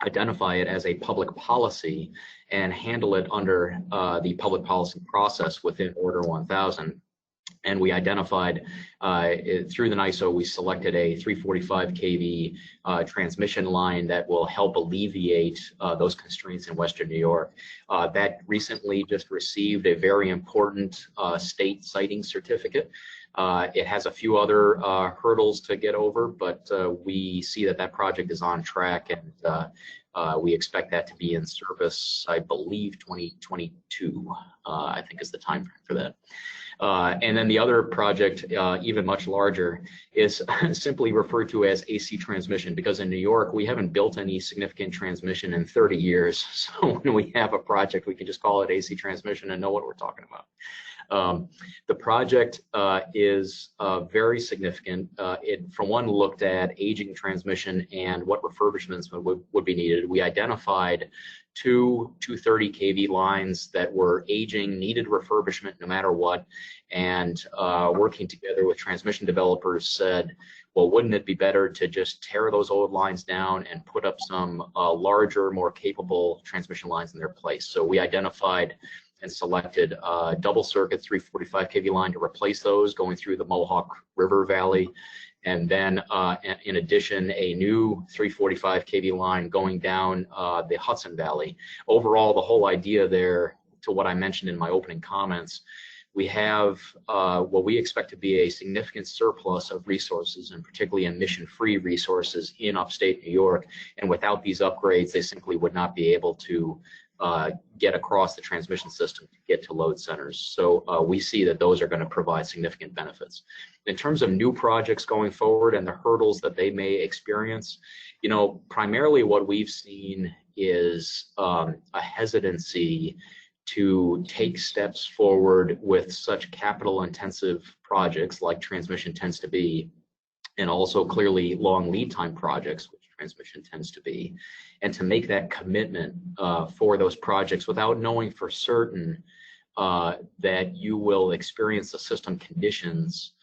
identify it as a public policy and handle it under the public policy process within Order 1000. And we identified through the NISO, we selected a 345 kV transmission line that will help alleviate those constraints in Western New York. That recently just received a very important state siting certificate. It has a few other hurdles to get over, but we see that project is on track, and we expect that to be in service, I believe, 2022, I think is the time frame for that. And then the other project, even much larger, is simply referred to as AC transmission, because in New York, we haven't built any significant transmission in 30 years. So when we have a project, we can just call it AC transmission and know what we're talking about. The project is very significant. It, for one, looked at aging transmission and what refurbishments would be needed. we identified two 230 kV lines that were aging, needed refurbishment no matter what, and working together with transmission developers said, well, wouldn't it be better to just tear those old lines down and put up some larger, more capable transmission lines in their place? So we identified and selected a double circuit 345 kV line to replace those going through the Mohawk River Valley. And then in addition, a new 345 kV line going down the Hudson Valley. Overall, the whole idea there, to what I mentioned in my opening comments, we have what we expect to be a significant surplus of resources, and particularly emission-free resources in upstate New York. And without these upgrades, they simply would not be able to get across the transmission system to get to load centers. So we see that those are going to provide significant benefits. In terms of new projects going forward and the hurdles that they may experience, you know, primarily what we've seen is a hesitancy to take steps forward with such capital intensive projects like transmission tends to be, and also clearly long lead time projects, which transmission tends to be, and to make that commitment for those projects without knowing for certain that you will experience the system conditions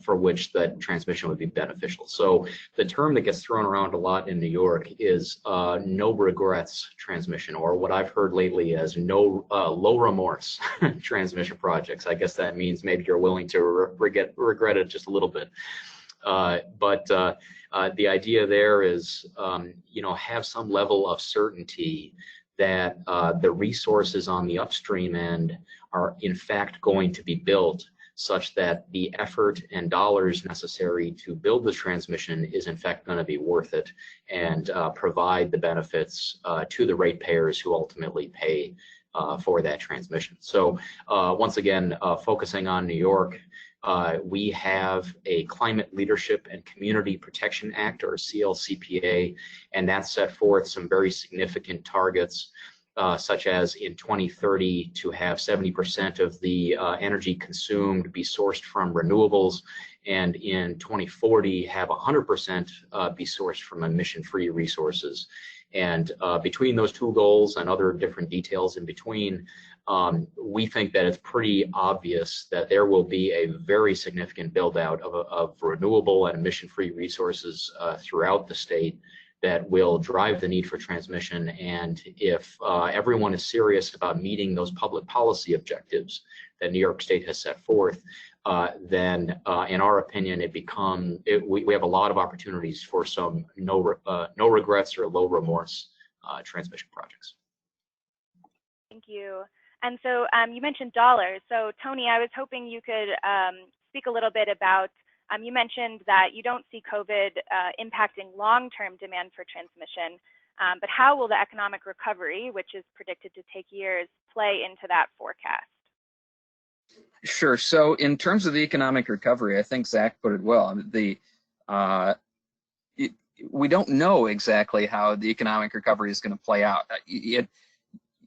for which that transmission would be beneficial. So the term that gets thrown around a lot in New York is no regrets transmission, or what I've heard lately as no low remorse transmission projects. I guess that means maybe you're willing to regret it just a little bit. But the idea there is, you know, have some level of certainty that the resources on the upstream end are in fact going to be built such that the effort and dollars necessary to build the transmission is in fact going to be worth it and provide the benefits to the ratepayers who ultimately pay for that transmission. So once again, focusing on New York, we have a Climate Leadership and Community Protection Act, or CLCPA, and that set forth some very significant targets, such as in 2030 to have 70% of the energy consumed be sourced from renewables, and in 2040 have 100% be sourced from emission-free resources. And between those two goals and other different details in between, we think that it's pretty obvious that there will be a very significant build out of renewable and emission-free resources throughout the state that will drive the need for transmission. And if everyone is serious about meeting those public policy objectives that New York State has set forth, then in our opinion, we have a lot of opportunities for some no regrets or low remorse transmission projects. Thank you. And so you mentioned dollars. So Tony, I was hoping you could speak a little bit about, you mentioned that you don't see COVID impacting long-term demand for transmission, but how will the economic recovery, which is predicted to take years, play into that forecast? Sure. So in terms of the economic recovery, I think Zach put it well. We don't know exactly how the economic recovery is going to play out.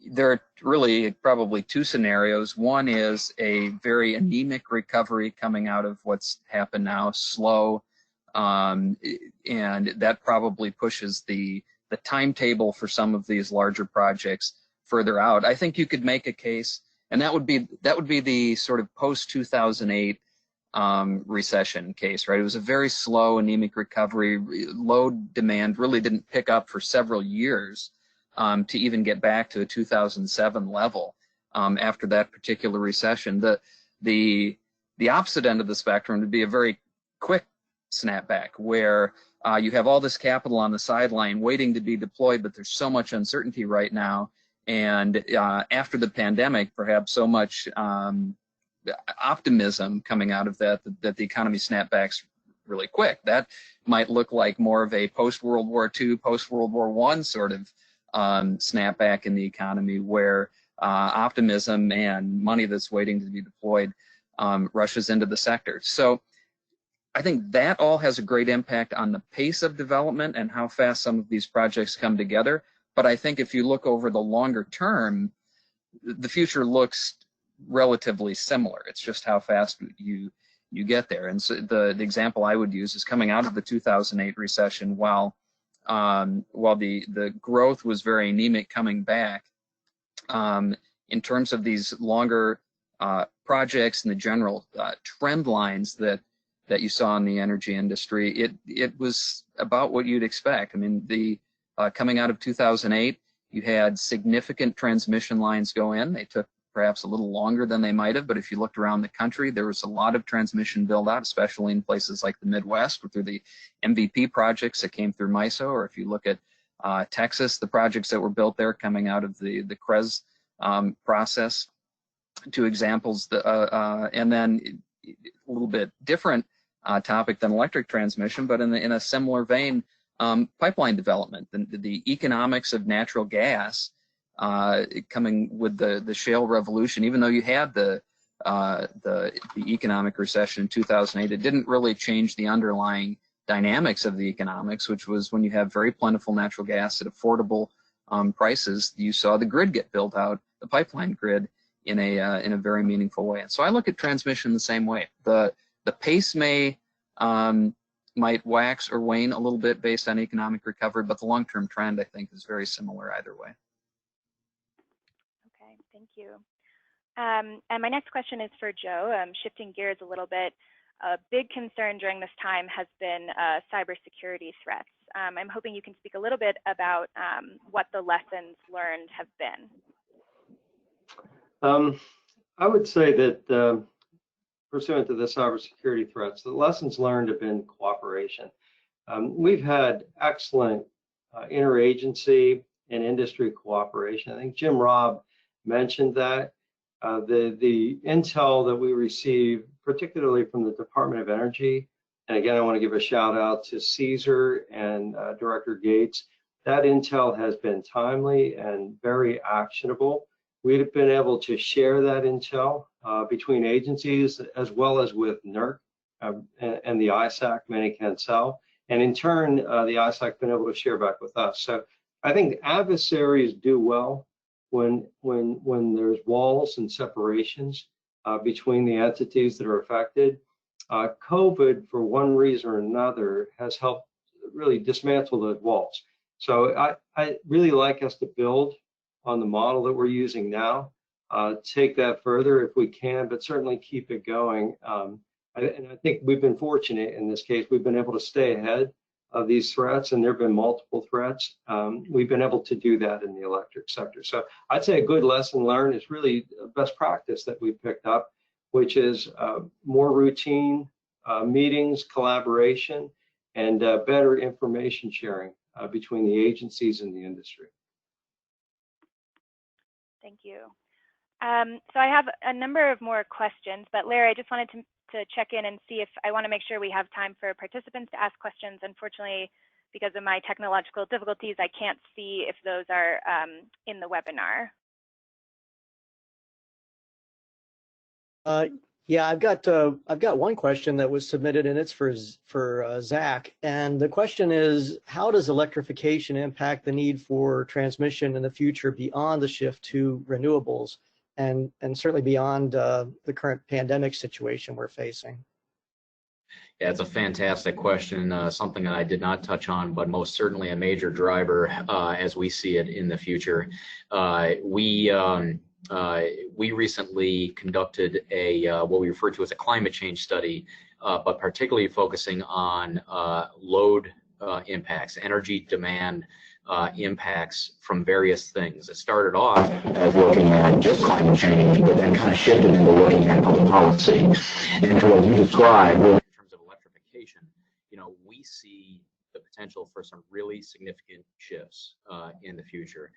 There are really probably two scenarios. One is a very anemic recovery coming out of what's happened now, slow, and that probably pushes the timetable for some of these larger projects further out. I think you could make a case, and that would be the sort of post-2008 recession case, right? It was a very slow, anemic recovery. Load demand really didn't pick up for several years to even get back to a 2007 level after that particular recession. The opposite end of the spectrum would be a very quick snapback where you have all this capital on the sideline waiting to be deployed, but there's so much uncertainty right now. And after the pandemic, perhaps so much optimism coming out of that the economy snapbacks really quick. That might look like more of a post-World War II, post-World War I sort of snapback in the economy where optimism and money that's waiting to be deployed rushes into the sector. So I think that all has a great impact on the pace of development and how fast some of these projects come together. But I think if you look over the longer term, the future looks relatively similar. It's just how fast you get there. And so the example I would use is coming out of the 2008 recession, while while the growth was very anemic coming back, in terms of these longer projects and the general trend lines that you saw in the energy industry, it was about what you'd expect. I mean, coming out of 2008, you had significant transmission lines go in. They took perhaps a little longer than they might have, but if you looked around the country, there was a lot of transmission build out, especially in places like the Midwest, through the MVP projects that came through MISO, or if you look at Texas, the projects that were built there coming out of the CREZ process. Two examples, and then a little bit different topic than electric transmission, but in a similar vein, pipeline development, the economics of natural gas coming with the shale revolution. Even though you had the economic recession in 2008, it didn't really change the underlying dynamics of the economics, which was when you have very plentiful natural gas at affordable prices, you saw the grid get built out, the pipeline grid, in a very meaningful way. And so I look at transmission the same way. The pace might wax or wane a little bit based on economic recovery, but the long-term trend, I think, is very similar either way. Okay, thank you. And my next question is for Joe. Shifting gears a little bit, a big concern during this time has been cybersecurity threats. I'm hoping you can speak a little bit about what the lessons learned have been. I would say that pursuant to the cybersecurity threats, the lessons learned have been cooperation. We've had excellent interagency and industry cooperation. I think Jim Robb mentioned that. The intel that we receive, particularly from the Department of Energy, and again, I want to give a shout out to Caesar and Director Gates, that intel has been timely and very actionable. We've been able to share that intel between agencies as well as with NERC and the ISAC, many can sell. And in turn, the ISAC been able to share back with us. So I think adversaries do well when there's walls and separations between the entities that are affected. COVID, for one reason or another, has helped really dismantle those walls. So I really like us to build on the model that we're using now, take that further if we can, but certainly keep it going. And I think we've been fortunate in this case. We've been able to stay ahead of these threats, and there have been multiple threats. We've been able to do that in the electric sector. So I'd say a good lesson learned is really best practice that we picked up, which is more routine meetings, collaboration, and better information sharing between the agencies and the industry. Thank you. So I have a number of more questions, but Larry, I just wanted to check in and see if I want to make sure we have time for participants to ask questions. Unfortunately, because of my technological difficulties, I can't see if those are in the webinar. Yeah, I've got one question that was submitted, and it's for Zach. And the question is, how does electrification impact the need for transmission in the future beyond the shift to renewables, and certainly beyond the current pandemic situation we're facing? Yeah, it's a fantastic question, something that I did not touch on, but most certainly a major driver as we see it in the future. We recently conducted what we refer to as a climate change study, but particularly focusing on load impacts, energy demand impacts from various things. It started off as looking at just climate change, but then kind of shifted into looking at public policy. And for what you described, really, in terms of electrification, we see the potential for some really significant shifts in the future.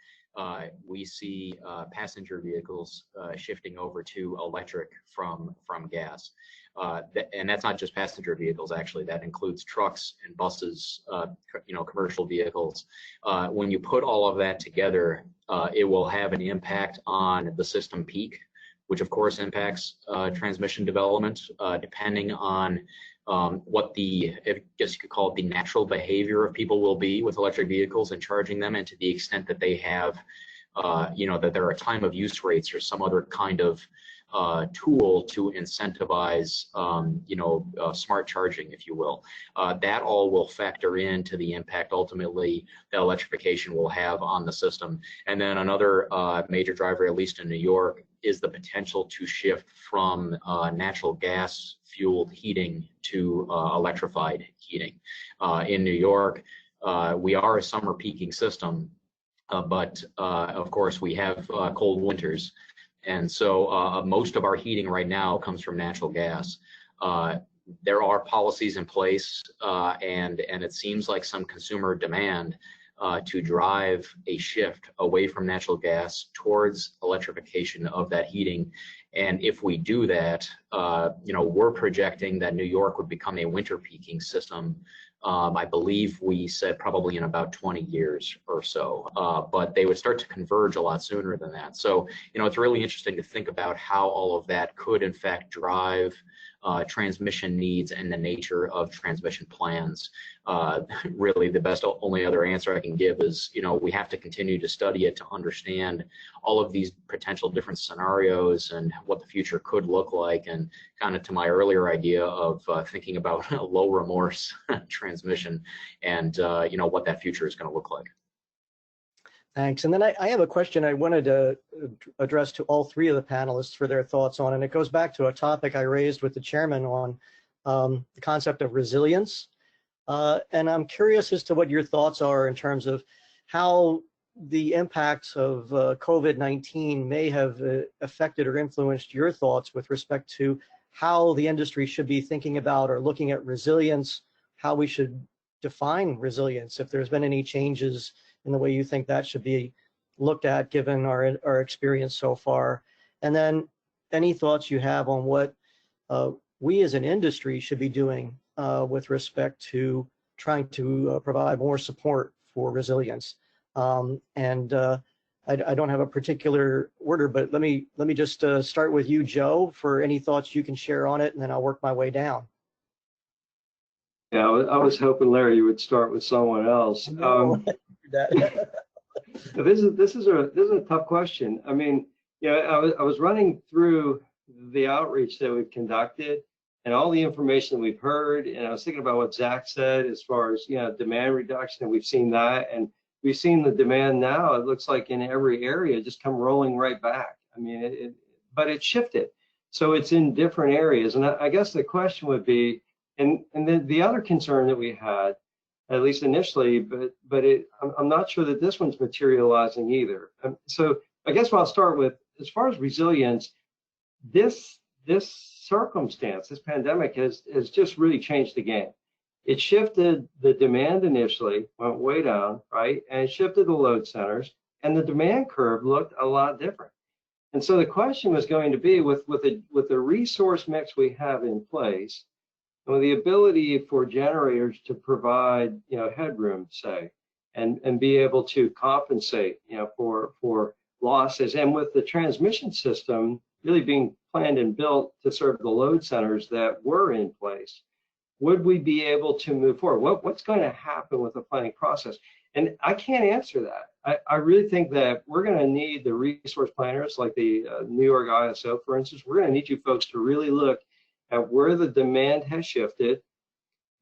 We see passenger vehicles shifting over to electric from gas. And that's not just passenger vehicles, actually. That includes trucks and buses, commercial vehicles. When you put all of that together, it will have an impact on the system peak, which of course impacts transmission development, depending on what I guess you could call it the natural behavior of people will be with electric vehicles and charging them, and to the extent that they have, that there are time of use rates or some other kind of tool to incentivize, smart charging, if you will. That all will factor into the impact ultimately that electrification will have on the system. And then another major driver, at least in New York, is the potential to shift from natural gas fueled heating to electrified heating. In New York, we are a summer peaking system, but of course we have cold winters. And so most of our heating right now comes from natural gas. There are policies in place, and it seems like some consumer demand to drive a shift away from natural gas towards electrification of that heating. And if we do that, we're projecting that New York would become a winter peaking system. I believe we said probably in about 20 years or so, but they would start to converge a lot sooner than that. So, it's really interesting to think about how all of that could in fact drive transmission needs and the nature of transmission plans. Really, the best only other answer I can give is, we have to continue to study it to understand all of these potential different scenarios and what the future could look like, and kind of to my earlier idea of thinking about low remorse transmission and what that future is going to look like. Thanks. And then I have a question I wanted to address to all three of the panelists for their thoughts on, and it goes back to a topic I raised with the chairman on the concept of resilience. And I'm curious as to what your thoughts are in terms of how the impacts of COVID-19 may have affected or influenced your thoughts with respect to how the industry should be thinking about or looking at resilience, how we should define resilience, if there's been any changes in the way you think that should be looked at given our experience so far. And then any thoughts you have on what we as an industry should be doing with respect to trying to provide more support for resilience. I don't have a particular order, but let me just start with you, Joe, for any thoughts you can share on it, and then I'll work my way down. Yeah, I was hoping, Larry, you would start with someone else. This is a tough question. I mean, I was running through the outreach that we've conducted and all the information we've heard, and I was thinking about what Zach said as far as demand reduction, and we've seen that, and we've seen the demand now. It looks like in every area just come rolling right back. I mean, but it shifted, so it's in different areas. And I guess the question would be, and then the other concern that we had, at least initially, but I'm not sure that this one's materializing either. So I guess what I'll start with, as far as resilience, this circumstance, this pandemic has just really changed the game. It shifted the demand initially, went way down, right? And it shifted the load centers, and the demand curve looked a lot different. And so the question was going to be, with the resource mix we have in place, and with the ability for generators to provide, headroom, say, and be able to compensate, for losses, and with the transmission system really being planned and built to serve the load centers that were in place, would we be able to move forward? What's going to happen with the planning process? And I can't answer that. I really think that we're going to need the resource planners, like the New York ISO, for instance. We're going to need you folks to really look at where the demand has shifted,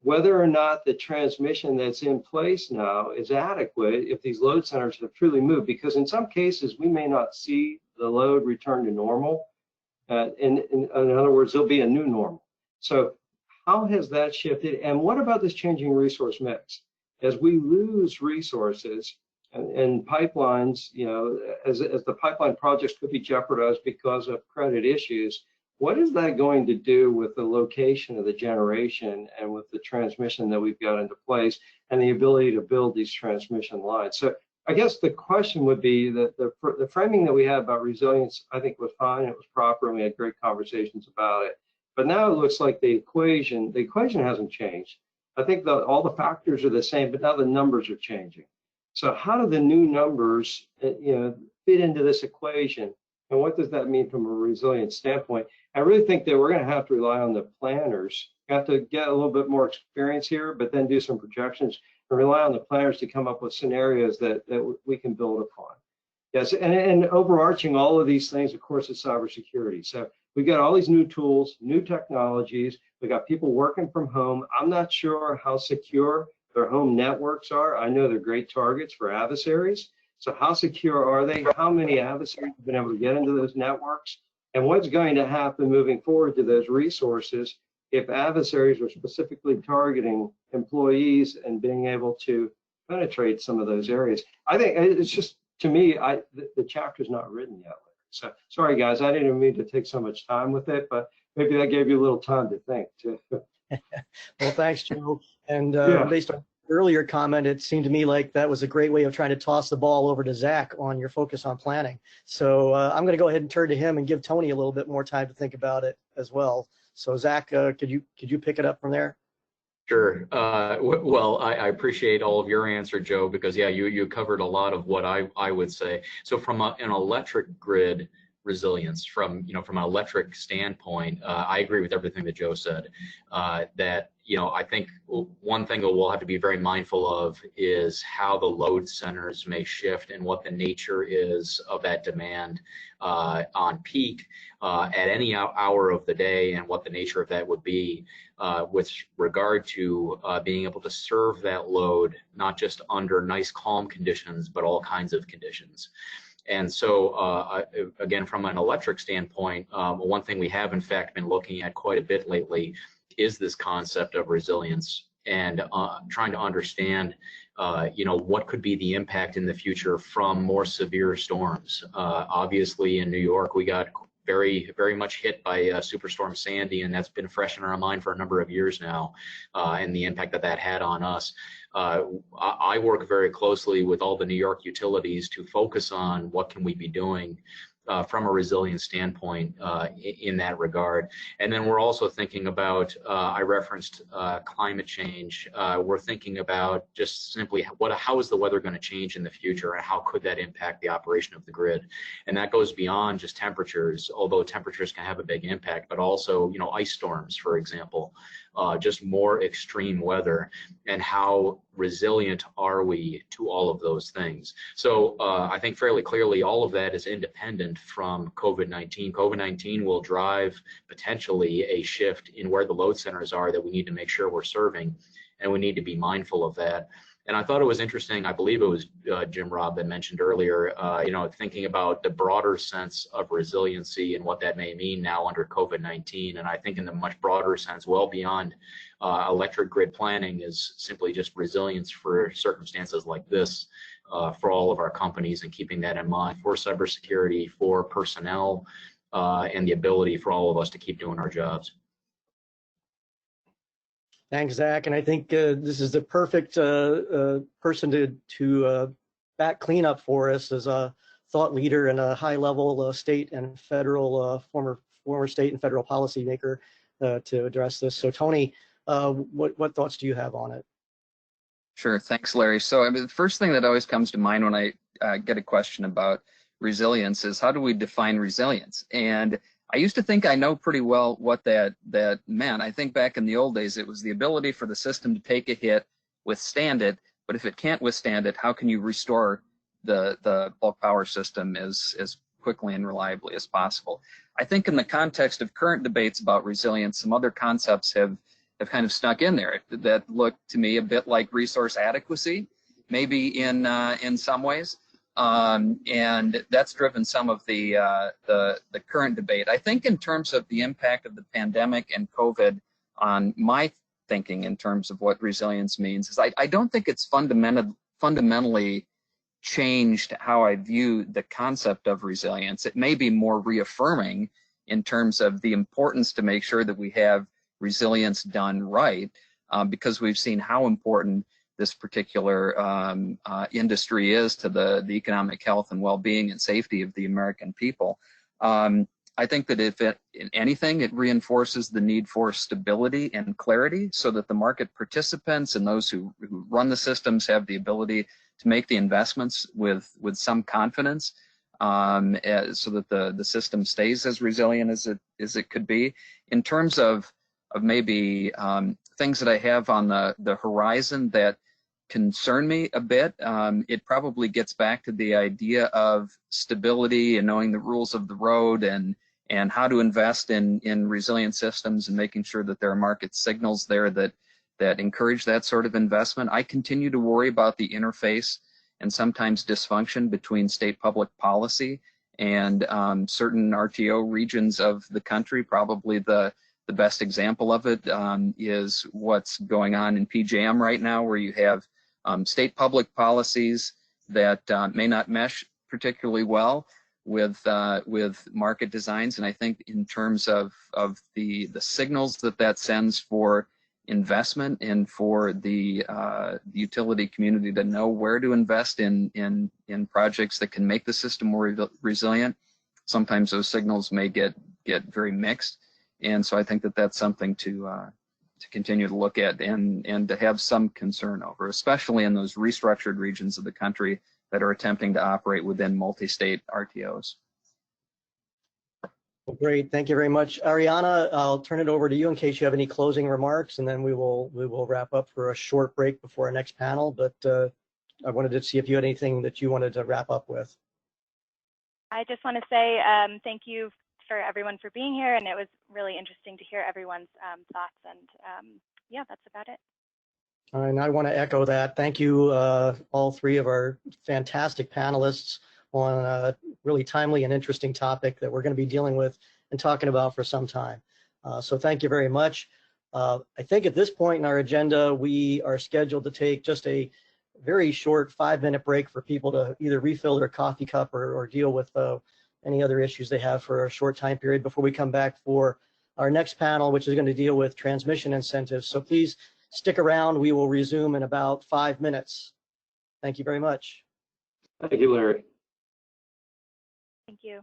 whether or not the transmission that's in place now is adequate if these load centers have truly moved, because in some cases we may not see the load return to normal. In other words, there'll be a new normal. So how has that shifted? And what about this changing resource mix? As we lose resources and pipelines, as the pipeline projects could be jeopardized because of credit issues, what is that going to do with the location of the generation and with the transmission that we've got into place and the ability to build these transmission lines? So I guess the question would be that the framing that we had about resilience, I think, was fine, it was proper, and we had great conversations about it. But now it looks like the equation hasn't changed. I think all the factors are the same, but now the numbers are changing. So how do the new numbers, fit into this equation? And what does that mean from a resilience standpoint? I really think that we're going to have to rely on the planners. We have to get a little bit more experience here, but then do some projections and rely on the planners to come up with scenarios that we can build upon. Yes, and overarching all of these things, of course, is cybersecurity. So we've got all these new tools, new technologies. We got people working from home. I'm not sure how secure their home networks are. I know they're great targets for adversaries. So how secure are they? How many adversaries have been able to get into those networks? And what's going to happen moving forward to those resources if adversaries are specifically targeting employees and being able to penetrate some of those areas? I think it's just, to me, the chapter's not written yet. So sorry, guys, I didn't mean to take so much time with it, but maybe that gave you a little time to think too. Well, thanks, Joe. And Yeah. based on earlier comment, it seemed to me like that was a great way of trying to toss the ball over to Zach on your focus on planning. So I'm going to go ahead and turn to him and give Tony a little bit more time to think about it as well. So Zach, could you pick it up from there? Sure. Well, I appreciate all of your answer, Joe, because yeah, you covered a lot of what I would say. So from an electric grid resilience, from an electric standpoint, I agree with everything that Joe said. That I think one thing that we'll have to be very mindful of is how the load centers may shift and what the nature is of that demand on peak at any hour of the day, and what the nature of that would be with regard to being able to serve that load, not just under nice calm conditions, but all kinds of conditions. And so, again, from an electric standpoint, one thing we have in fact been looking at quite a bit lately is this concept of resilience, and trying to understand, what could be the impact in the future from more severe storms. Obviously, in New York, we got very, very much hit by Superstorm Sandy, and that's been fresh in our mind for a number of years now, and the impact that had on us. I work very closely with all the New York utilities to focus on what can we be doing from a resilience standpoint in that regard. And then we're also thinking about, I referenced climate change. We're thinking about just simply how is the weather going to change in the future, and how could that impact the operation of the grid? And that goes beyond just temperatures, although temperatures can have a big impact, but also, ice storms, for example, just more extreme weather, and how resilient are we to all of those things. So I think fairly clearly all of that is independent from COVID-19. COVID-19 will drive potentially a shift in where the load centers are that we need to make sure we're serving, and we need to be mindful of that. And I thought it was interesting, I believe it was Jim Robb that mentioned earlier, thinking about the broader sense of resiliency and what that may mean now under COVID-19. And I think in the much broader sense, well beyond electric grid planning, is simply just resilience for circumstances like this for all of our companies, and keeping that in mind for cybersecurity, for personnel, and the ability for all of us to keep doing our jobs. Thanks, Zach. And I think this is the perfect person to back cleanup for us as a thought leader and a high-level state and federal former state and federal policymaker to address this. So, Tony, what thoughts do you have on it? Sure. Thanks, Larry. So, the first thing that always comes to mind when I get a question about resilience is, how do we define resilience? And I used to think I know pretty well what that meant. I think back in the old days, it was the ability for the system to take a hit, withstand it, but if it can't withstand it, how can you restore the bulk power system as quickly and reliably as possible? I think in the context of current debates about resilience, some other concepts have kind of snuck in there that look to me a bit like resource adequacy, maybe in some ways. And that's driven some of the current debate. I think in terms of the impact of the pandemic and COVID on my thinking in terms of what resilience means is I don't think it's fundamentally changed how I view the concept of resilience. It may be more reaffirming in terms of the importance to make sure that we have resilience done right, because we've seen how important this particular industry is to the economic health and well-being and safety of the American people. I think that if anything, it reinforces the need for stability and clarity so that the market participants and those who run the systems have the ability to make the investments with some confidence, so that the system stays as resilient as it could be. In terms of maybe things that I have on the horizon that concern me a bit, it probably gets back to the idea of stability and knowing the rules of the road and and how to invest in resilient systems and making sure that there are market signals there that encourage that sort of investment. I continue to worry about the interface and sometimes dysfunction between state public policy and certain RTO regions of the country. Probably the best example of it is what's going on in PJM right now, where you have state public policies that may not mesh particularly well with market designs. And I think in terms of the signals that sends for investment and for the utility community to know where to invest in projects that can make the system more resilient, sometimes those signals may get very mixed. And so I think that's something to continue to look at and to have some concern over, especially in those restructured regions of the country that are attempting to operate within multi-state RTOs. Well, great, thank you very much. Arianna, I'll turn it over to you in case you have any closing remarks, and then we will wrap up for a short break before our next panel. But I wanted to see if you had anything that you wanted to wrap up with. I just want to say thank you for everyone for being here, and it was really interesting to hear everyone's thoughts, and yeah, that's about it. And I want to echo that. Thank you, all three of our fantastic panelists on a really timely and interesting topic that we're going to be dealing with and talking about for some time. So thank you very much. I think at this point in our agenda, we are scheduled to take just a very short 5-minute break for people to either refill their coffee cup or deal with any other issues they have for a short time period before we come back for our next panel, which is going to deal with transmission incentives. So please stick around. We will resume in about 5 minutes. Thank you very much. Thank you, Larry. Thank you.